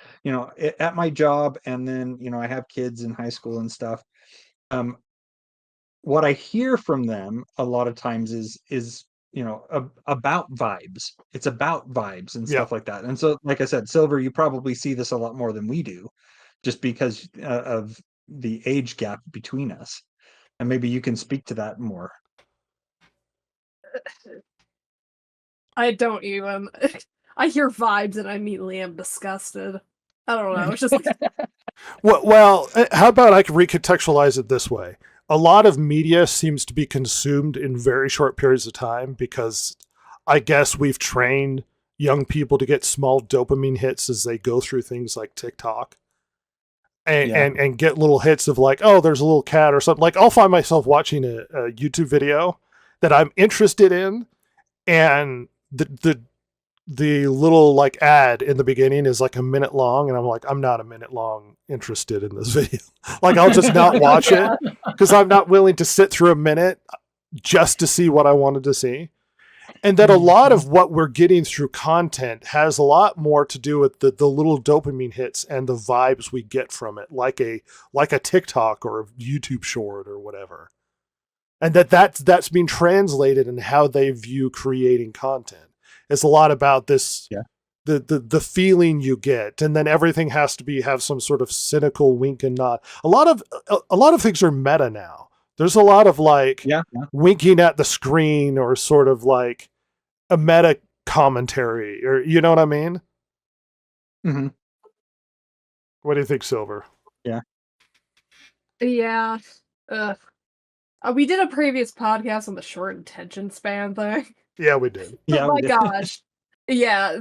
at my job, and then I have kids in high school and stuff. What I hear from them a lot of times is about vibes. It's about vibes and Yeah. stuff like that. And so, like I said, Silver, you probably see this a lot more than we do, just because of the age gap between us. And maybe you can speak to that more. I don't even. I hear vibes and I immediately am disgusted. I don't know. It's just Well, how about I can recontextualize it this way? A lot of media seems to be consumed in very short periods of time because I guess we've trained young people to get small dopamine hits as they go through things like TikTok. And get little hits of like, oh, there's a little cat or something. Like I'll find myself watching a YouTube video that I'm interested in, and the little like ad in the beginning is like a minute long, and I'm like, I'm not a minute long interested in this video. Like I'll just not watch it because I'm not willing to sit through a minute just to see what I wanted to see. And that a lot of what we're getting through content has a lot more to do with the little dopamine hits and the vibes we get from it, like a TikTok or a YouTube short or whatever. And that's being translated in how they view creating content. It's a lot about this, the feeling you get, and then everything has to have some sort of cynical wink and nod. A lot of things are meta now. There's a lot of like winking at the screen or sort of like a meta commentary, or you know what I mean? Mm-hmm. What do you think, Silver? Yeah. We did a previous podcast on the short attention span thing. Yeah, we did. Yeah, oh my gosh. Yeah,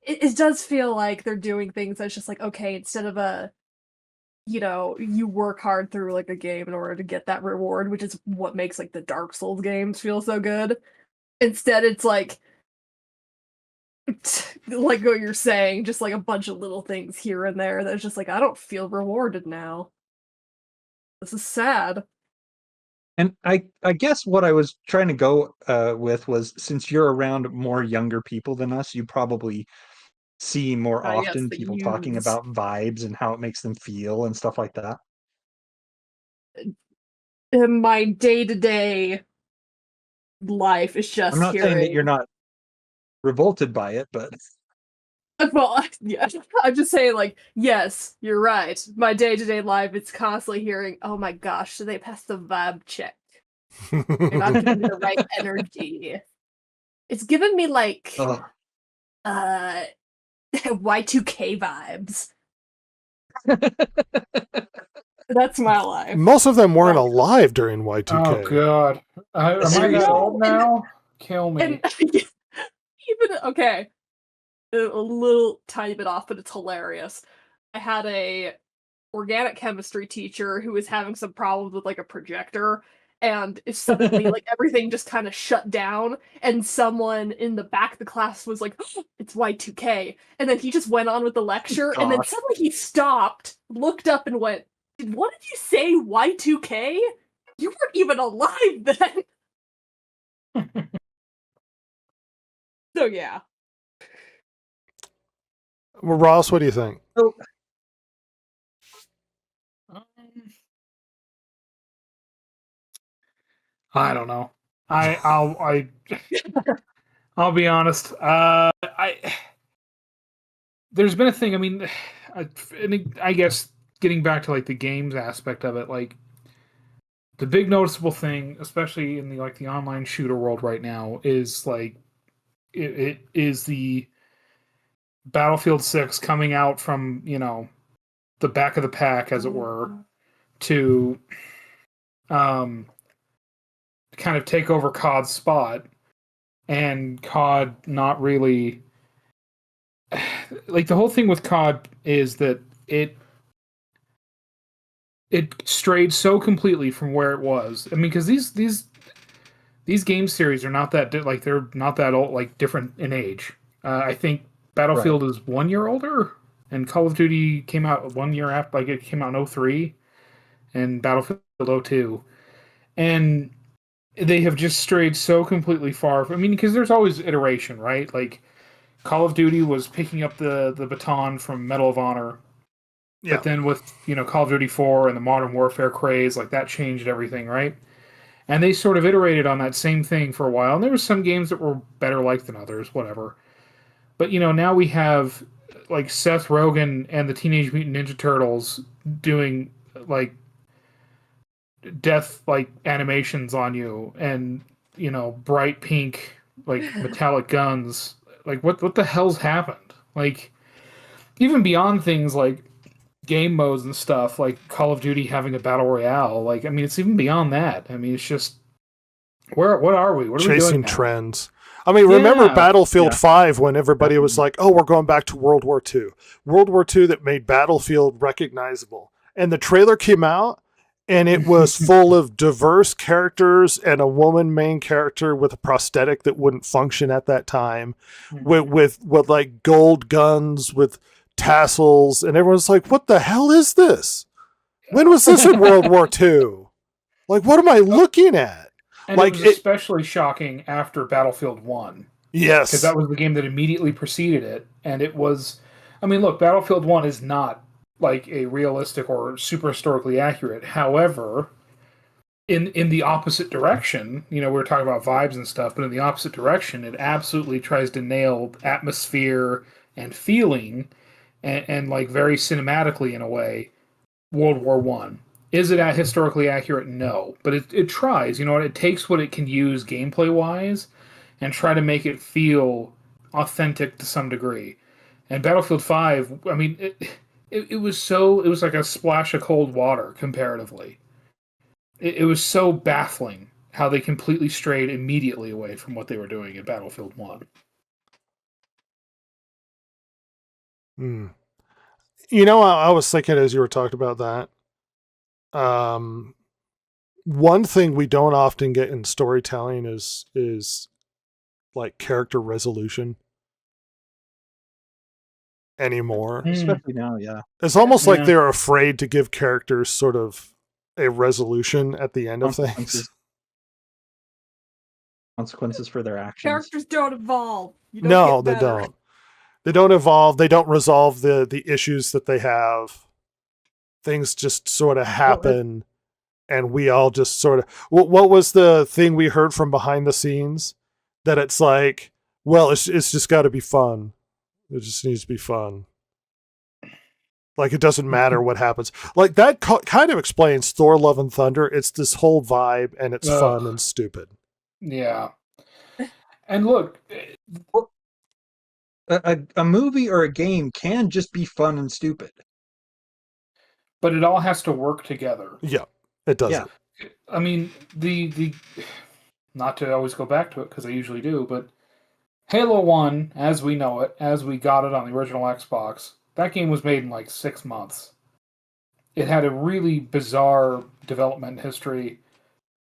it does feel like they're doing things that's just like, okay, instead of you work hard through like a game in order to get that reward, which is what makes like the Dark Souls games feel so good. Instead, it's like what you're saying, just like a bunch of little things here and there that's just like, I don't feel rewarded now. This is sad. And I guess what I was trying to go with was, since you're around more younger people than us, you probably see more often people talking about vibes and how it makes them feel and stuff like that. In my day-to-day life is just I'm not saying that you're not revolted by it, but Well, yeah, I'm just saying, like, yes, you're right. My day-to-day life, it's constantly hearing, "Oh my gosh, did they pass the vibe check?" You're not giving me the right energy. It's giving me like Oh, uh Y2K vibes. That's my life. Most of them weren't Well, alive during Y2K. Oh god, am I that Seriously. old now? Kill me. and even okay, a little tiny bit off, but it's hilarious. I had a organic chemistry teacher who was having some problems with like a projector, and it suddenly like everything just kind of shut down, and someone in the back of the class was like, "Oh, it's Y2K," and then he just went on with the lecture, and then Gosh. suddenly he stopped, looked up, and went, "What did you say, Y2K? You weren't even alive then." So yeah. Well, Ross, what do you think? So, Um, I don't know. I'll be honest. There's been a thing. I mean, I guess getting back to like the games aspect of it, like the big noticeable thing, especially in the online shooter world right now, is like it is the Battlefield 6 coming out from the back of the pack, as it were, to kind of take over COD's spot, and COD not really like the whole thing with COD is that it strayed so completely from where it was. I mean, because these game series are not that they're not that old, like different in age. I think Battlefield is 1 year older, and Call of Duty came out 1 year after, like it came out in 03, and Battlefield 02, and they have just strayed so completely far. I mean, because there's always iteration, right? Like Call of Duty was picking up the baton from Medal of Honor. Yeah. But then with Call of Duty 4 and the Modern Warfare craze, like that changed everything, right? And they sort of iterated on that same thing for a while. And there were some games that were better liked than others, whatever. But now we have like Seth Rogen and the Teenage Mutant Ninja Turtles doing like death like animations on you, and bright pink like metallic guns. Like what the hell's happened? Like even beyond things like game modes and stuff, like Call of Duty having a battle royale. Like, I mean, it's even beyond that. I mean, it's just what are we? What are we doing Chasing now? trends. I mean, remember Yeah. Battlefield Yeah. 5 when everybody was like, oh, we're going back to World War II. World War II that made Battlefield recognizable. And the trailer came out, and it was full of diverse characters and a woman main character with a prosthetic that wouldn't function at that time, with like gold guns, with tassels, and everyone's like, what the hell is this? When was this in World War II? Like, what am I looking at? And like, it was especially shocking after Battlefield 1. Yes. Because that was the game that immediately preceded it. And it was, I mean, look, Battlefield 1 is not like a realistic or super historically accurate. However, in the opposite direction, we were talking about vibes and stuff, but in the opposite direction, it absolutely tries to nail atmosphere and feeling, and like very cinematically in a way, World War One. Is it historically accurate? No, but it tries. It takes what it can use gameplay wise, and try to make it feel authentic to some degree. And Battlefield 5, I mean, it was like a splash of cold water comparatively. It was so baffling how they completely strayed immediately away from what they were doing in Battlefield 1. Hmm. I was thinking as you were talking about that. One thing we don't often get in storytelling is like character resolution anymore. especially now, yeah. It's almost like Yeah. they're afraid to give characters sort of a resolution at the end of things. Consequences for their actions. Characters don't evolve. You don't No, get they better. don't. They don't evolve. They don't resolve the issues that they have. Things just sort of happen, and we all just sort of. What was the thing we heard from behind the scenes? That it's like, well, it's just got to be fun. It just needs to be fun. Like, it doesn't matter what happens. Like, that kind of explains Thor: Love and Thunder. It's this whole vibe, and it's fun and stupid. Yeah. And look, A movie or a game can just be fun and stupid. but it all has to work together. Yeah, it does. Yeah. I mean, the not to always go back to it because I usually do, but Halo 1, as we know it, as we got it on the original Xbox, that game was made in like 6 months. It had a really bizarre development history,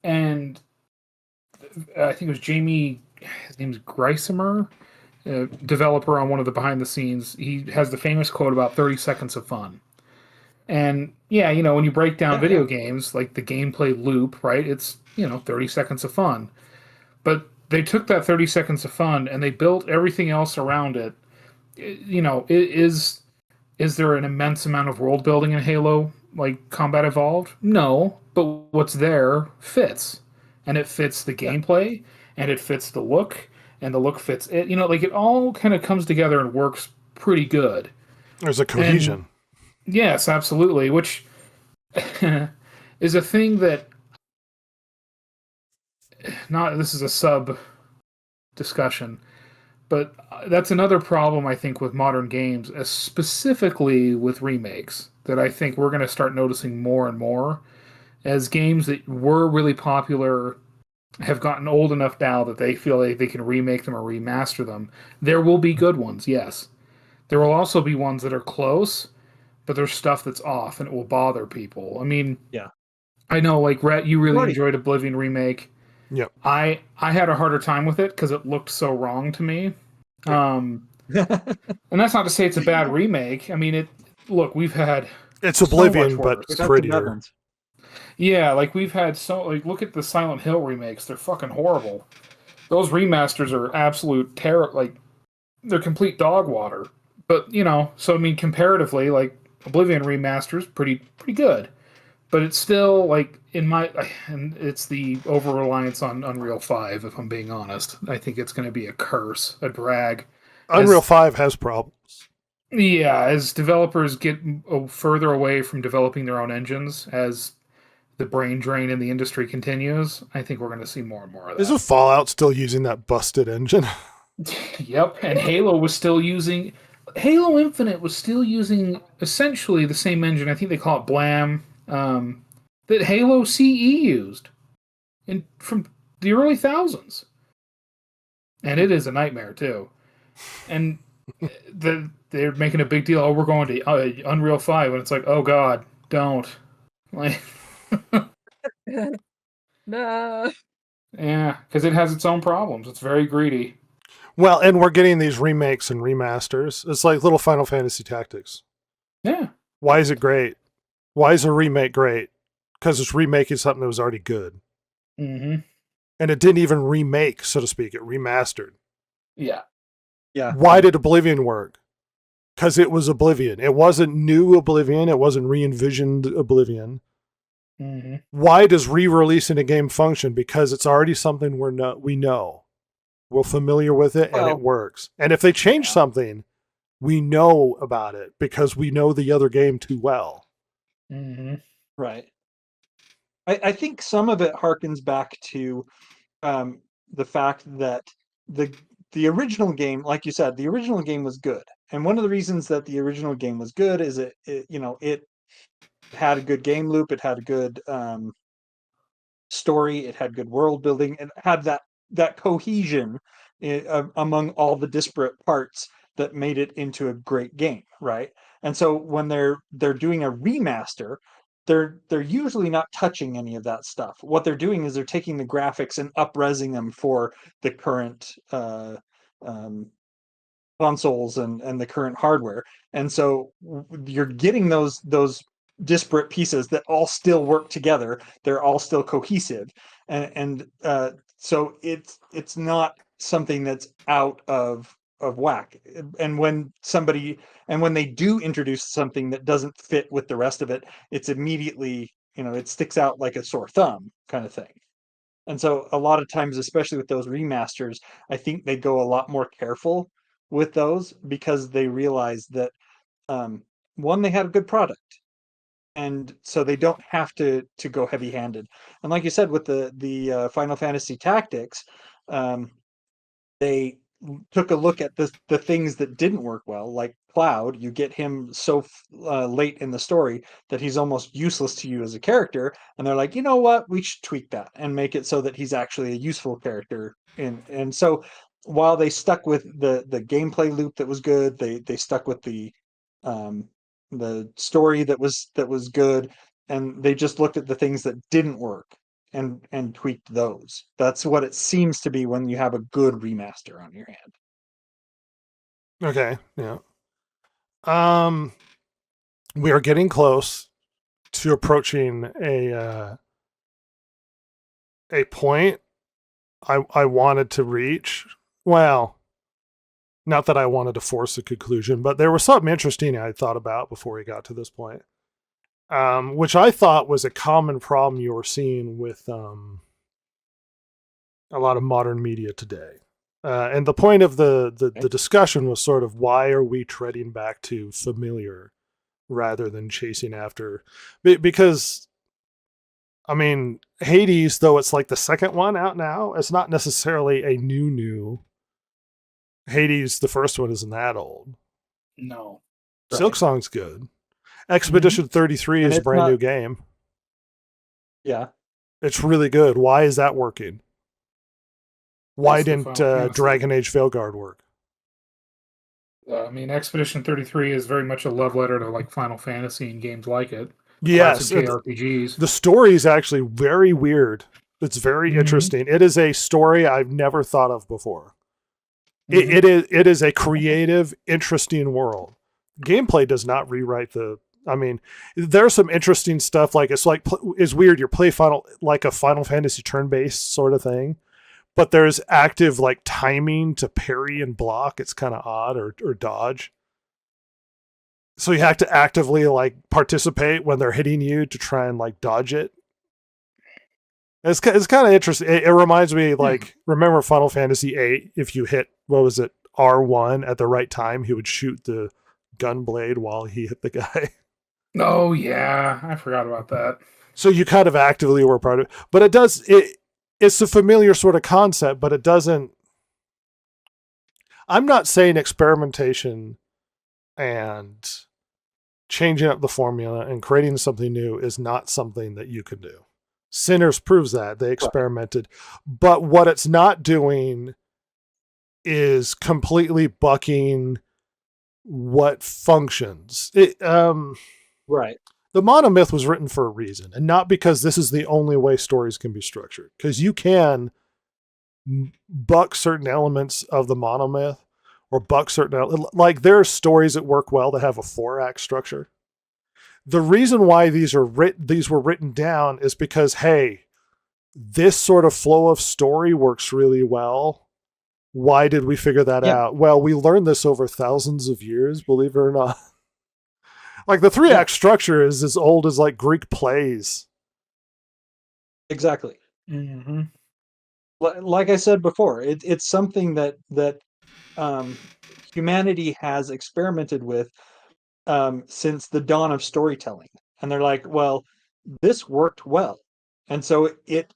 and I think it was Jamie, his name's Greisemer, developer on one of the behind the scenes. He has the famous quote about 30 seconds of fun. And yeah, you know, when you break down video games, like the gameplay loop, right? It's, 30 seconds of fun. But they took that 30 seconds of fun and they built everything else around it. Is there an immense amount of world building in Halo, like Combat Evolved? No, but what's there fits. And it fits the gameplay, and it fits the look, and the look fits it. It all kind of comes together and works pretty good. There's a cohesion. And, yes, absolutely, which is a thing that this is a sub discussion, but that's another problem I think with modern games, specifically with remakes, that I think we're going to start noticing more and more as games that were really popular have gotten old enough now that they feel like they can remake them or remaster them. There will be good ones, yes. There will also be ones that are close, but there's stuff that's off and it will bother people. I mean, yeah. I know, like, Rhett, you really enjoyed Oblivion Remake. Yep. I had a harder time with it because it looked so wrong to me. And that's not to say it's a bad remake. I mean, we've had... It's Oblivion, but it's prettier. Yeah, like, we've had look at the Silent Hill remakes. They're fucking horrible. Those remasters are absolute terror. Like, they're complete dog water. But, so, I mean, comparatively, like, Oblivion remaster's pretty good. But it's still, like, and it's the over-reliance on Unreal 5, if I'm being honest. I think it's going to be a curse, a drag. Unreal 5 has problems. Yeah, as developers get further away from developing their own engines, as the brain drain in the industry continues, I think we're going to see more and more of that. Isn't Fallout still using that busted engine? Yep, and Halo Infinite was still using essentially the same engine. I think they call it Blam, that Halo CE used from the early thousands. And it is a nightmare, too. And they're making a big deal. Oh, we're going to Unreal 5. And it's like, oh, God, don't. Like, No. Yeah, because it has its own problems. It's very greedy. Well, and we're getting these remakes and remasters. It's like little Final Fantasy Tactics. Yeah. Why is it great? Why is a remake great? Because it's remaking something that was already good. Mm-hmm. And it didn't even remake, so to speak. It remastered. Yeah. Yeah. Why did Oblivion work? Because it was Oblivion. It wasn't new Oblivion. It wasn't re-envisioned Oblivion. Mm-hmm. Why does re-releasing a game function? Because it's already something we know. We're familiar with it, and it works. And if they change something, we know about it because we know the other game too well. Mm-hmm. Right. I think some of it harkens back to the fact that the original game, like you said, the original game was good. And one of the reasons that the original game was good is it had a good game loop, it had a good story, it had good world building, it had that cohesion among all the disparate parts that made it into a great game, right? And so when they're doing a remaster, they're usually not touching any of that stuff. What they're doing is they're taking the graphics and up-resing them for the current consoles and the current hardware. And so you're getting those disparate pieces that all still work together. They're all still cohesive, and so it's not something that's out of whack. And when they do introduce something that doesn't fit with the rest of it, it's immediately, it sticks out like a sore thumb kind of thing. And so a lot of times, especially with those remasters, I think they go a lot more careful with those because they realized that one, they had a good product, and so they don't have to go heavy handed. And like you said, with the Final Fantasy Tactics, they took a look at the things that didn't work well, like Cloud. You get him so late in the story that he's almost useless to you as a character, and they're like, you know what, we should tweak that and make it so that he's actually a useful character. And so while they stuck with the gameplay loop that was good, they stuck with um, the story that was good, and they just looked at the things that didn't work and tweaked those. That's what it seems to be when you have a good remaster on your hand. Okay, yeah. We are getting close to approaching a point I wanted to reach. Well, not that I wanted to force a conclusion, but there was something interesting I thought about before we got to this point, which I thought was a common problem you were seeing with a lot of modern media today. And the point of the discussion was sort of, why are we treading back to familiar rather than chasing after? Because, I mean, Hades, though it's like the second one out now, it's not necessarily a new. Hades, the first one, isn't that old. No. Silksong's good. Expedition 33 And is a it's brand not- new game. Yeah. It's really good. Why is that working? Why That's the didn't Final Fantasy. Dragon Age Veilguard work? I mean, Expedition 33 is very much a love letter to like Final Fantasy and games like it. Yes, Classic JRPGs. the story is actually very weird. It's very Mhm. interesting. It is a story I've never thought of before. Mhm. It is a creative, interesting world. Gameplay does not rewrite the. I mean, there's some interesting stuff. Like it's weird. You play a Final Fantasy turn-based sort of thing, but there's active like timing to parry and block. It's kind of odd, or dodge. So you have to actively like participate when they're hitting you to try and like dodge it. It's kind of interesting. It reminds me, like, remember Final Fantasy VIII? If you hit, what was it, R1 at the right time, he would shoot the gun blade while he hit the guy. Oh yeah, I forgot about that. So you kind of actively were part of it. But it's a familiar sort of concept, but it doesn't. I'm not saying experimentation and changing up the formula and creating something new is not something that you can do. Sinners proves that. They experimented. But what it's not doing is completely bucking what functions. Right. The monomyth was written for a reason, and not because this is the only way stories can be structured. Because you can buck certain elements of the monomyth, or buck certain, like there are stories that work well that have a 4-act structure. The reason why these were written down is because, hey, this sort of flow of story works really well. Why did we figure that out? Well, we learned this over thousands of years, believe it or not. Like the 3-act structure is as old as like Greek plays. Exactly. Mm-hmm. Like I said before, it's something that humanity has experimented with since the dawn of storytelling, and they're like, well, this worked well, and so it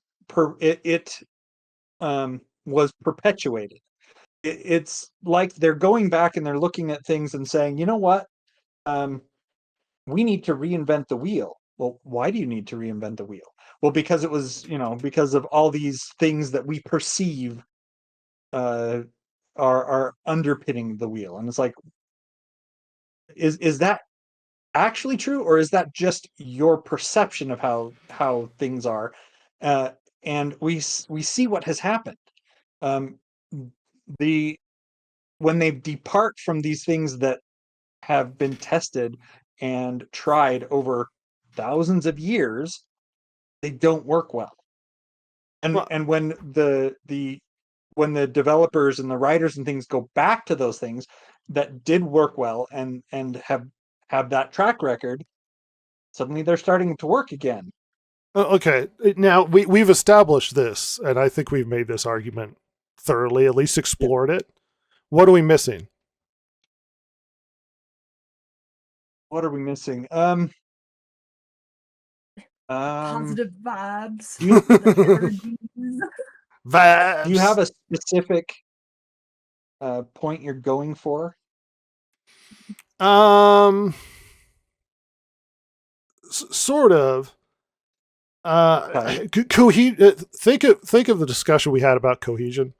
was perpetuated. It's like they're going back and they're looking at things and saying, you know what, we need to reinvent the wheel. Well, why do you need to reinvent the wheel? Well, because it was, because of all these things that we perceive are underpinning the wheel. And it's like, is that actually true, or is that just your perception of how things are? And we see what has happened. When they depart from these things that have been tested and tried over thousands of years, they don't work well. And Well- and when when the developers and the writers and things go back to those things that did work well and have that track record, suddenly they're starting to work again. Okay, now we've established this, and I think we've made this argument thoroughly, at least explored it. What are we missing? What are we missing? Positive vibes. do you, the energies. Vibes. do you have a specific point you're going for? Sort of. Okay. Think of the discussion we had about cohesion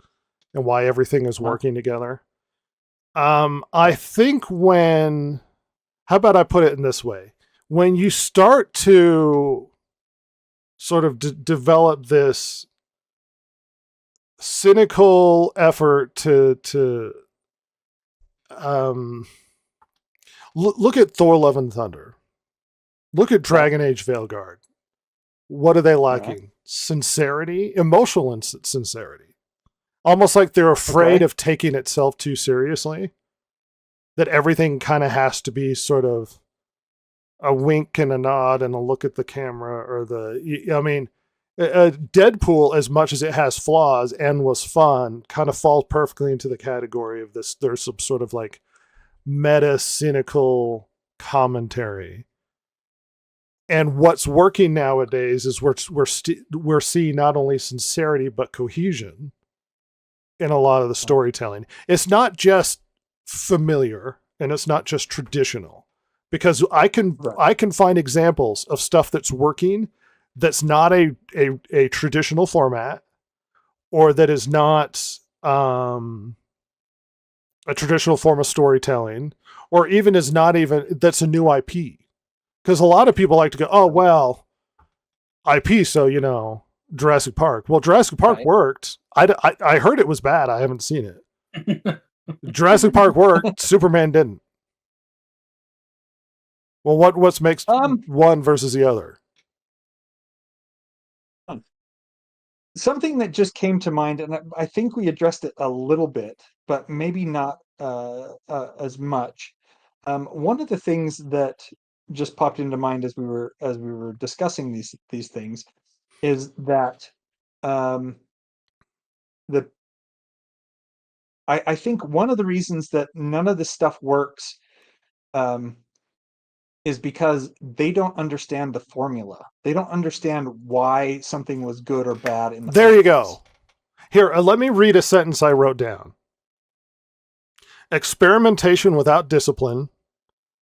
and why everything is working together. I think how about I put it in this way? When you start to sort of develop this cynical effort to look at Thor: Love and Thunder. Look at Dragon Age Veilguard. What are they lacking? Sincerity, emotional sincerity. Almost like they're afraid of taking itself too seriously. That everything kind of has to be sort of a wink and a nod and a look at the camera, or Deadpool, as much as it has flaws and was fun, kind of falls perfectly into the category of this. There's some sort of like meta cynical commentary. And what's working nowadays is we're seeing not only sincerity but cohesion in a lot of the storytelling. It's not just familiar and it's not just traditional, because I can find examples of stuff that's working that's not a traditional format, or that is not a traditional form of storytelling, or even is not even that's a new IP. Because a lot of people like to go, oh, well, IP, so, Jurassic Park. Well, Jurassic Park worked. I heard it was bad. I haven't seen it. Jurassic Park worked. Superman didn't. Well, what makes one versus the other? Something that just came to mind, and I think we addressed it a little bit, but maybe not as much. One of the things that just popped into mind as we were discussing these things is that I think one of the reasons that none of this stuff works is because they don't understand the formula. They don't understand why something was good or bad in the There first you place. go. Here, let me read a sentence I wrote down. Experimentation without discipline.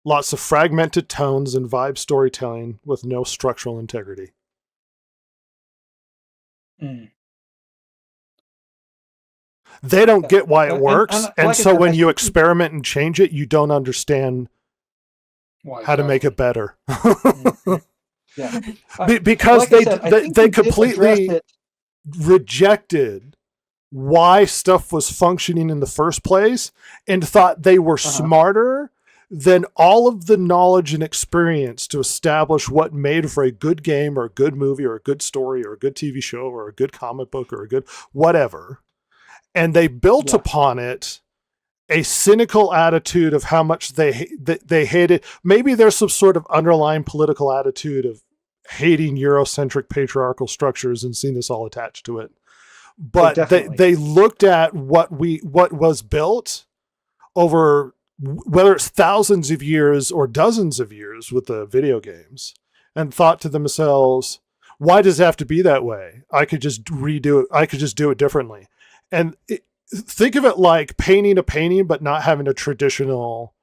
Lots of fragmented tones and vibe storytelling with no structural integrity. They don't get why it works. And like I so said, when I you think experiment and change it, you don't understand how to make it better. yeah. Because Like I said, I think they we did address completely it. rejected why stuff was functioning in the first place and thought they were smarter than all of the knowledge and experience to establish what made for a good game or a good movie or a good story or a good TV show or a good comic book or a good whatever. And they built upon it a cynical attitude of how much they hated. Maybe there's some sort of underlying political attitude of hating Eurocentric patriarchal structures and seeing this all attached to it. But they looked at what was built over, whether it's thousands of years or dozens of years with the video games, and thought to themselves, why does it have to be that way? I could just redo it. I could just do it differently. And think of it like painting a painting, but not having a traditional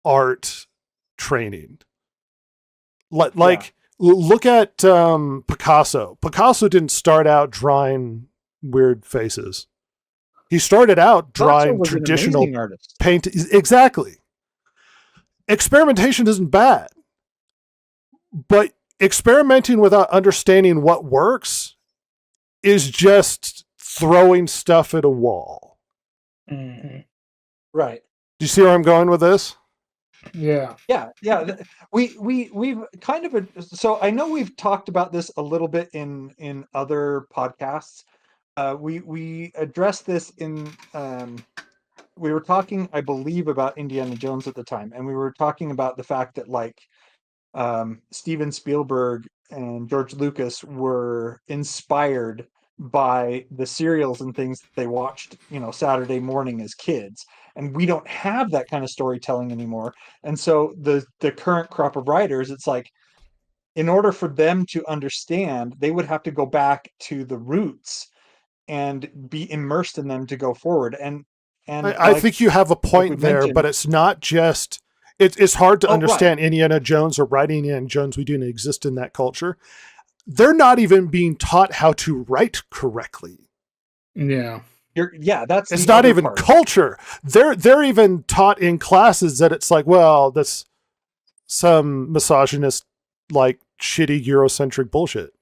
art training. Look at Picasso. Picasso didn't start out drawing weird faces. He started out drawing traditional paint. Exactly. Experimentation isn't bad, but experimenting without understanding what works is just throwing stuff at a wall. Mm-hmm. Right. Do you see where I'm going with this? Yeah. We've kind of so I know we've talked about this a little bit in other podcasts. We addressed this in we were talking, I believe, about Indiana Jones at the time, and we were talking about the fact that Steven Spielberg and George Lucas were inspired by the serials and things that they watched, Saturday morning as kids. And we don't have that kind of storytelling anymore. And so the current crop of writers, it's like, in order for them to understand, they would have to go back to the roots and be immersed in them to go forward. And I think you have a we point there, mentioned, but it's not just. It's hard to oh, right, understand Indiana Jones or writing Indiana Jones. We didn't exist in that culture. They're not even being taught how to write correctly. Yeah. that's It's the not other even part. culture. They're even taught in classes that it's like, well, that's some misogynist, like shitty Eurocentric bullshit.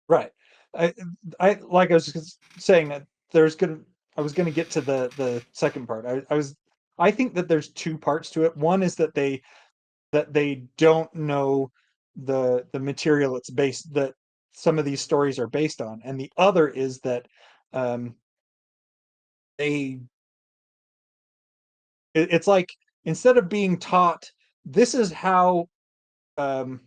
Right. I, like I was just saying that I was gonna get to the second part. I think that there's two parts to it. One is that they don't know the material it's based that some of these stories are based on, and the other is that um, they it's like, instead of being taught this is how um,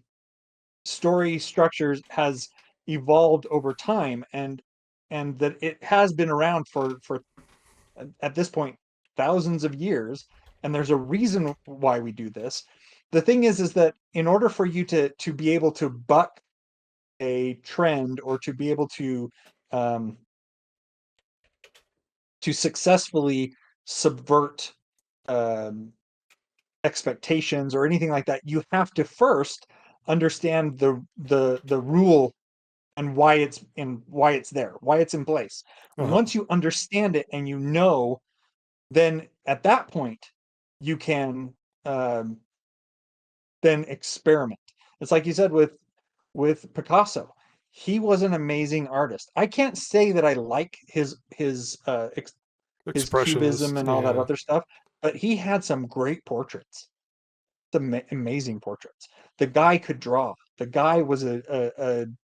story structures has evolved over time, and that it has been around for at this point thousands of years, and there's a reason why we do this. The thing is that in order for you to be able to buck a trend, or to be able um, to successfully subvert um, expectations or anything like that, you have to first understand the rule, and why it's there, why it's in place. Uh-huh. Once you understand it and then at that point you can um, then experiment. It's like you said with Picasso. He was an amazing artist. I can't say that I like his cubism Expressionist, and all that yeah. other stuff, but he had some great portraits, amazing portraits. The guy could draw. The guy was an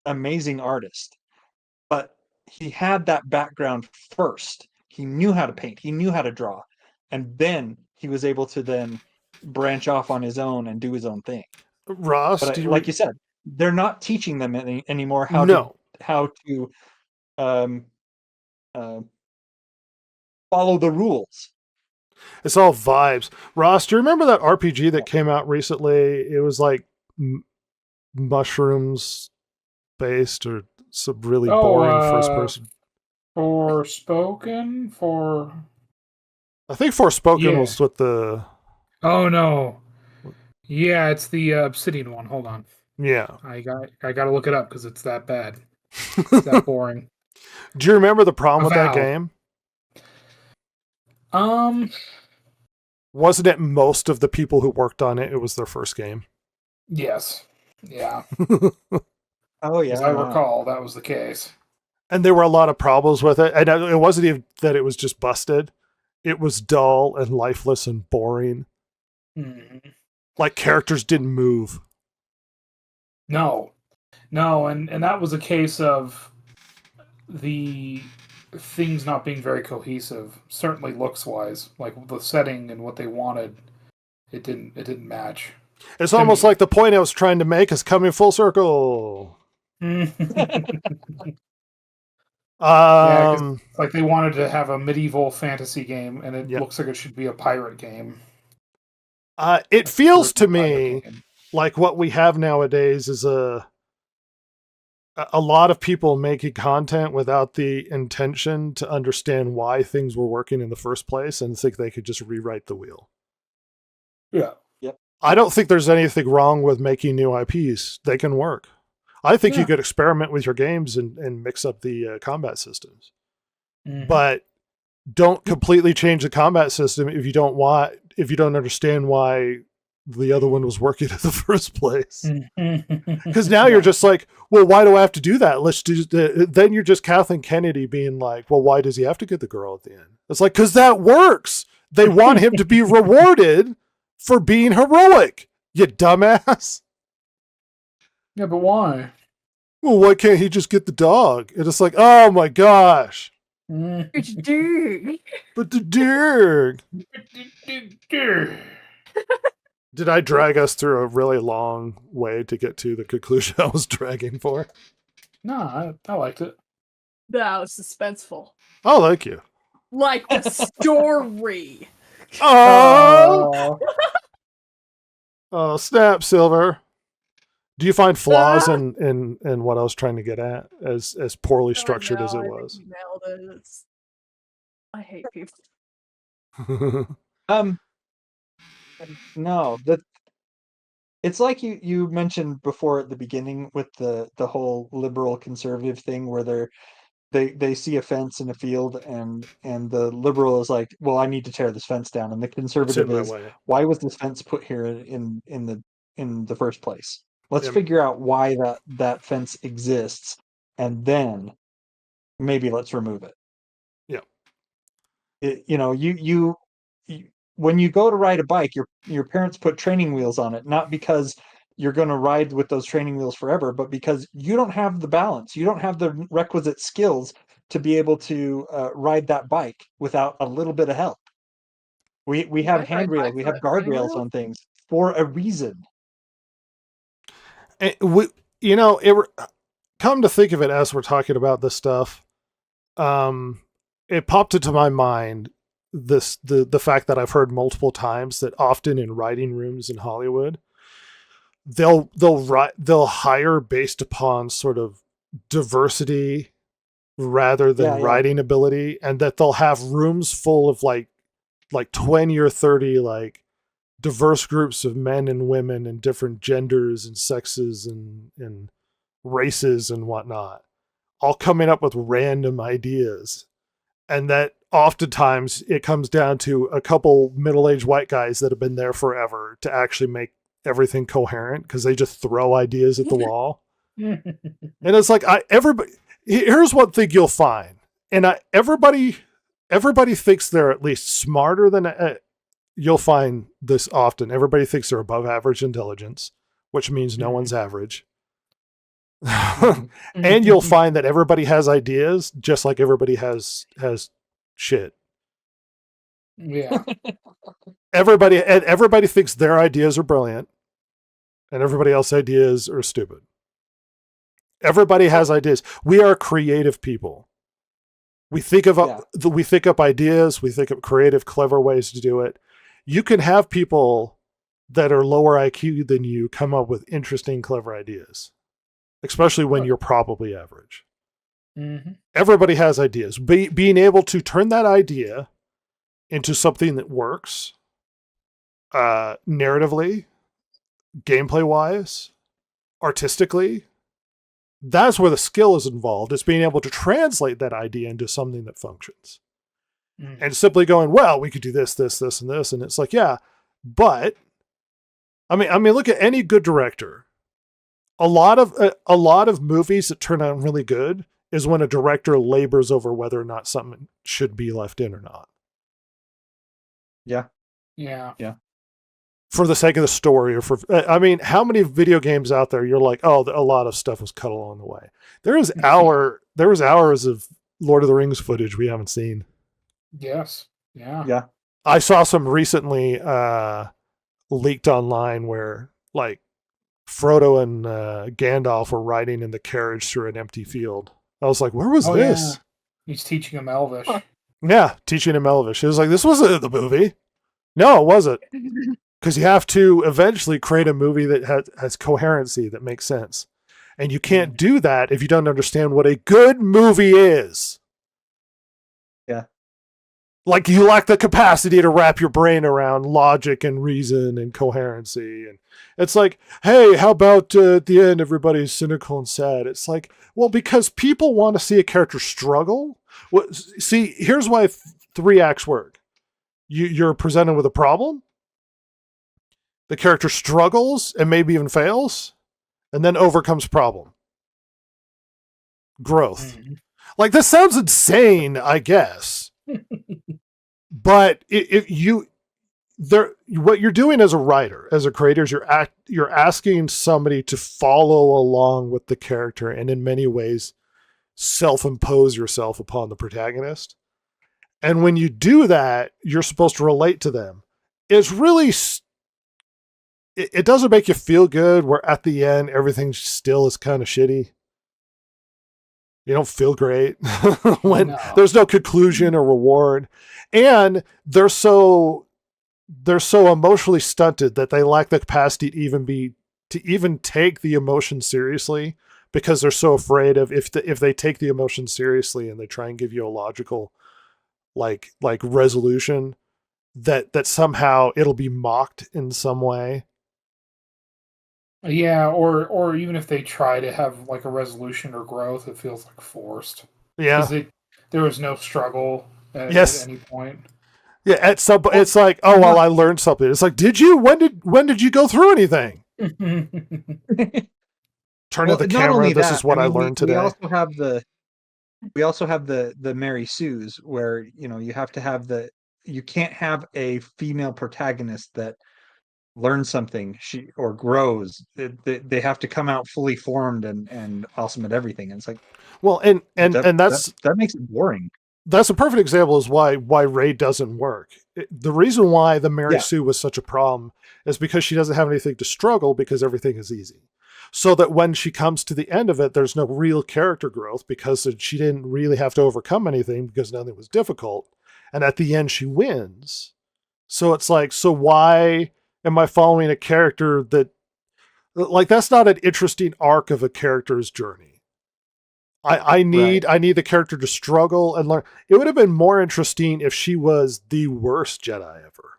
amazing artist, but he had that background first. He knew how to paint, he knew how to draw, and then he was able to then branch off on his own and do his own thing. Ross, But do you like you said, they're not teaching them anymore no. how to um, uh, follow the rules. It's all vibes. Ross, do you remember that RPG that came out recently? It was like mushrooms based or some really boring first person. Forspoken for. I think Forspoken Yeah. was with the. Oh no. Yeah, it's the Obsidian one. Hold on. Yeah. I got to look it up because it's that bad. It's that boring. Do you remember the problem with that Avowed. game? Um. Wasn't it most of the people who worked on it, it was their first game? Yes. Yeah. Oh yeah, As I recall, that was the case. And there were a lot of problems with it. And it wasn't even that it was just busted. It was dull and lifeless and boring. Mhm. Like characters didn't move. No, and that was a case of the things not being very cohesive. Certainly, looks wise, like the setting and what they wanted, it didn't match. It's To almost me. like the point I was trying to make is coming full circle. Yeah, Um, it's like they wanted to have a medieval fantasy game, and it Yep. looks like it should be a pirate game. It feels to Versus a pirate me game. like what we have nowadays is a lot of people making content without the intention to understand why things were working in the first place and think they could just rewrite the wheel. Yeah. I don't think there's anything wrong with making new IPs. They can work. I think you Yeah. could experiment with your games and mix up the combat systems. Mhm. But don't completely change the combat system if you don't understand why the other one was working in the first place. Because now you're just like, well, why do I have to do that? Let's do. Then you're just Kathleen Kennedy being like, well, why does he have to get the girl at the end? It's like, because that works. They want him to be rewarded for being heroic. You dumbass. Yeah, but why? Well, why can't he just get the dog? And it's like, oh my gosh. It's dude. But the dig. Did I drag us through a really long way to get to the conclusion I was dragging for? No, I liked it. That was suspenseful. Oh, thank you. Like the story. Oh, oh, snap, Silver. Do you find flaws in what I was trying to get at, as poorly structured as it I think was? you nailed it. I hate people. No, that it's like you mentioned before at the beginning with the whole liberal conservative thing where they see a fence in a field and the liberal is like, well, I need to tear this fence down, and the It's in conservative my is, way. why was this fence put here in the first place? Let's Yep. figure out why that fence exists, and then maybe let's remove it. Yeah. You when you go to ride a bike, your parents put training wheels on it, not because you're going to ride with those training wheels forever, but because you don't have the balance, you don't have the requisite skills to be able to ride that bike without a little bit of help. We have Bike ride handrails, bikes we have without training guardrails wheels? on things for a reason. And come to think of it, as we're talking about this stuff, it popped into my mind the fact that I've heard multiple times that often in writing rooms in Hollywood, they'll hire based upon sort of diversity rather than Yeah. writing ability, and that they'll have rooms full of like 20 or 30 like diverse groups of men and women and different genders and sexes and races and whatnot, all coming up with random ideas. And that oftentimes it comes down to a couple middle-aged white guys that have been there forever to actually make everything coherent, because they just throw ideas at the wall. And it's like, here's one thing you'll find. And everybody thinks they're at least smarter than, you'll find this often. Everybody thinks they're above average intelligence, which means no one's average. And you'll find that everybody has ideas, just like everybody has shit. Yeah. Everybody thinks their ideas are brilliant, and everybody else's ideas are stupid. Everybody has ideas. We are creative people. We think we think up ideas. We think of creative, clever ways to do it. You can have people that are lower IQ than you come up with interesting, clever ideas, especially when you're probably average. Mm-hmm. Everybody has ideas. Being able to turn that idea into something that works, narratively, gameplay-wise, artistically, that's where the skill is involved. It's being able to translate that idea into something that functions. Mm-hmm. And simply going, well, we could do this, this, this, and this. And it's like, yeah, but I mean, look at any good director. A lot of movies that turn out really good is when a director labors over whether or not something should be left in or not. Yeah. For the sake of the story, or how many video games out there you're like, oh, a lot of stuff was cut along the way. There was hours of Lord of the Rings footage we haven't seen. Yes. Yeah. Yeah. I saw some recently leaked online where like Frodo and Gandalf were riding in the carriage through an empty field. I was like, where was this? Yeah. He's teaching him Elvish. Yeah, teaching him Elvish. It was like, this wasn't in the movie. No, it wasn't. Because you have to eventually create a movie that has coherency, that makes sense. And you can't do that if you don't understand what a good movie is. Yeah. Like, you lack the capacity to wrap your brain around logic and reason and coherency. And it's like, hey, how about at the end, everybody's cynical and sad? It's like, well, because people want to see a character struggle. Well, see, here's why 3 acts work. You're presented with a problem. The character struggles and maybe even fails, and then overcomes problem. Growth. Mm-hmm. Like, this sounds insane, I guess. But what you're doing as a writer, as a creator, is you're asking somebody to follow along with the character, and in many ways self-impose yourself upon the protagonist. And when you do that, you're supposed to relate to them. It's really, it doesn't make you feel good where at the end everything still is kind of shitty. You don't feel great when No. there's no conclusion or reward, and they're so emotionally stunted that they lack the capacity to even take the emotion seriously, because they're so afraid of if they take the emotion seriously and they try and give you a logical like resolution, that somehow it'll be mocked in some way. Yeah, or even if they try to have like a resolution or growth, it feels like forced Yeah. because there was no struggle Yes. at any point. Yeah, at some it's like, oh well, I learned something. It's like, did you? When did you go through anything? Turn to the not camera. only This that, is what I mean, learned today. We also have the Mary Sues, where you have to have you can't have a female protagonist that learns something or grows. They have to come out fully formed and awesome at everything. And it's like, Well, and that's that makes it boring. That's a perfect example is why Rey doesn't work. The reason why the Mary Sue was such a problem is because she doesn't have anything to struggle, because everything is easy. So that when she comes to the end of it, there's no real character growth because she didn't really have to overcome anything because nothing was difficult. And at the end, she wins. So it's like, so why am I following a character that, like, that's not an interesting arc of a character's journey. I need the character to struggle and learn. It would have been more interesting if she was the worst Jedi ever.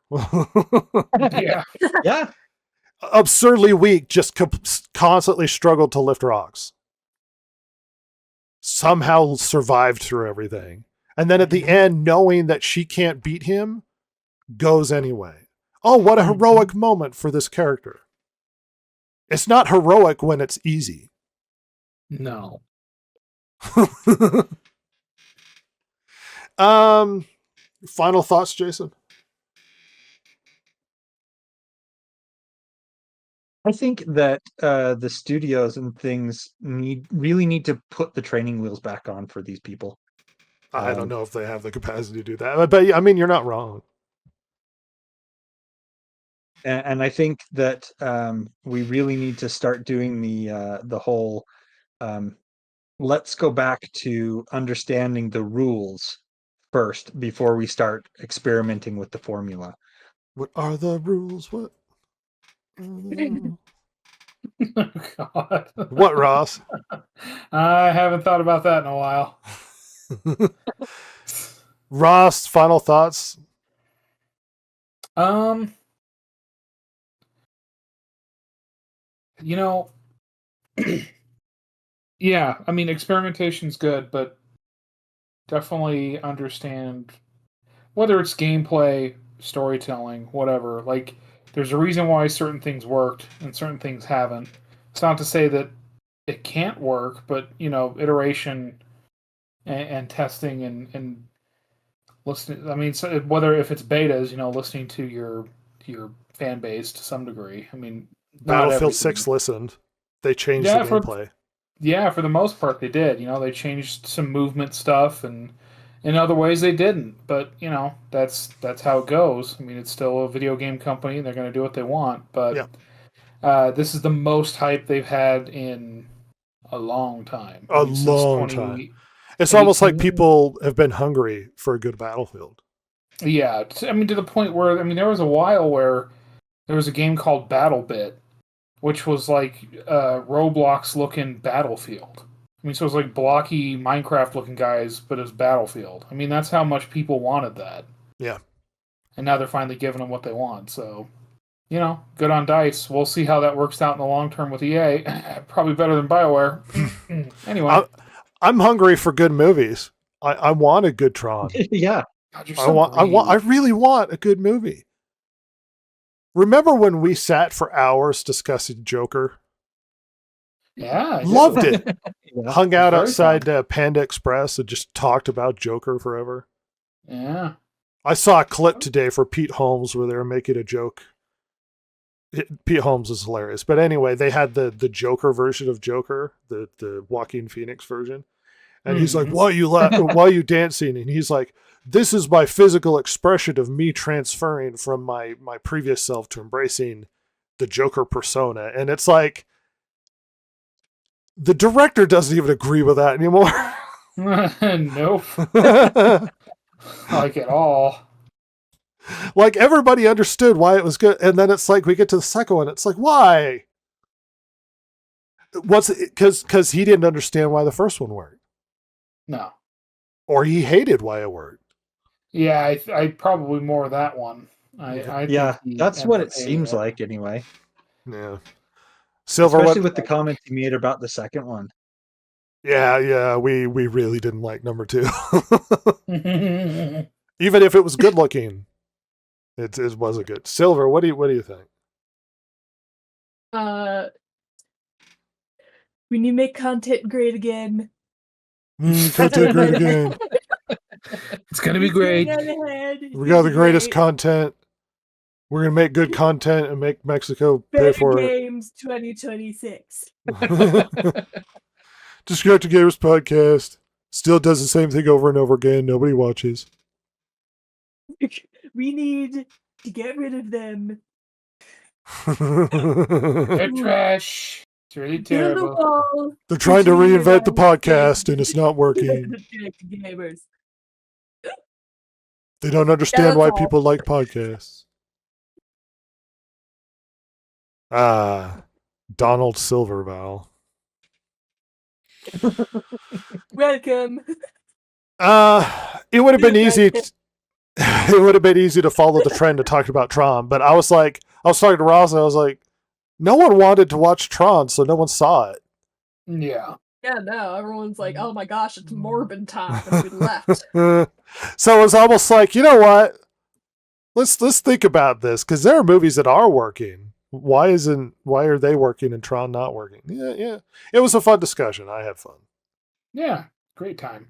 Yeah. Yeah. Absurdly weak, just constantly struggled to lift rocks. Somehow survived through everything. And then at the end, knowing that she can't beat him, goes anyway. Oh, what a heroic moment for this character. It's not heroic when it's easy. No. Final thoughts, Jason? I think that the studios and things really need to put the training wheels back on for these people. I don't know if they have the capacity to do that, but I mean, you're not wrong. And I think that we really need to start doing the whole let's go back to understanding the rules first before we start experimenting with the formula. What are the rules? What? Oh, God. What, Ross? I haven't thought about that in a while. Ross, final thoughts? You know, yeah, I mean, experimentation's good, but definitely understand whether it's gameplay, storytelling, whatever. Like, there's a reason why certain things worked and certain things haven't. It's not to say that it can't work, but iteration and testing and listening. I mean, so whether if it's betas, listening to your fan base to some degree. I mean, Battlefield 6 listened. They changed the gameplay. Yeah, for the most part they did. They changed some movement stuff, and in other ways they didn't. But that's how it goes. I mean, it's still a video game company, and they're going to do what they want. But this is the most hype they've had in a long time. Time. It's almost like people have been hungry for a good Battlefield. Yeah, I mean, to the point where there was a while where there was a game called BattleBit, which was like Roblox-looking Battlefield. I mean, so it was like blocky Minecraft-looking guys, but it was Battlefield. I mean, that's how much people wanted that. Yeah. And now they're finally giving them what they want. So, good on DICE. We'll see how that works out in the long term with EA. Probably better than BioWare. Anyway. I'm hungry for good movies. I want a good Tron. Yeah. God, I really want a good movie. Remember when we sat for hours discussing Joker? Yeah. Loved it. Yeah. Hung out outside Panda Express and just talked about Joker forever. Yeah. I saw a clip today for Pete Holmes where they were making a joke. Pete Holmes is hilarious. But anyway, they had the Joker version of Joker, the Joaquin Phoenix version. And he's like, why are you dancing? And he's like, this is my physical expression of me transferring from my previous self to embracing the Joker persona. And it's like, the director doesn't even agree with that anymore. Nope. Like at all. Like everybody understood why it was good, and then it's like we get to the second one, it's like why? What's it? Because he didn't understand why the first one worked, No. or he hated why it worked. Yeah, I probably more that one. I Yeah, think he that's ended what up it hating seems it. like anyway. Yeah, Silver. Especially What? with the comments he made about the second one. Yeah. We really didn't like number 2, even if it was good looking. It wasn't good. Silver. What do you think? We need to make content great again. Content great again. It's gonna be great. We got the greatest content. We're gonna make good content and make Mexico pay for it. Games 2026. Disconnected Gamers Podcast still does the same thing over and over again. Nobody watches. We need to get rid of them. They're trash. It's really Build a terrible. wall. They're trying to reinvent the podcast and it's not working. Disconnected Gamers. They don't understand why that's all. people like podcasts. Donald Silverval. Welcome. It would have been easy. It would have been easy to follow the trend to talk about Tron, but I was talking to Ross, and I was like, no one wanted to watch Tron, so no one saw it. Yeah. Yeah, no, everyone's like, oh my gosh, it's Morbin time, and we left. So it was almost like, you know what? Let's think about this, because there are movies that are working. Why are they working and Tron not working? Yeah. It was a fun discussion. I had fun. Yeah. Great time.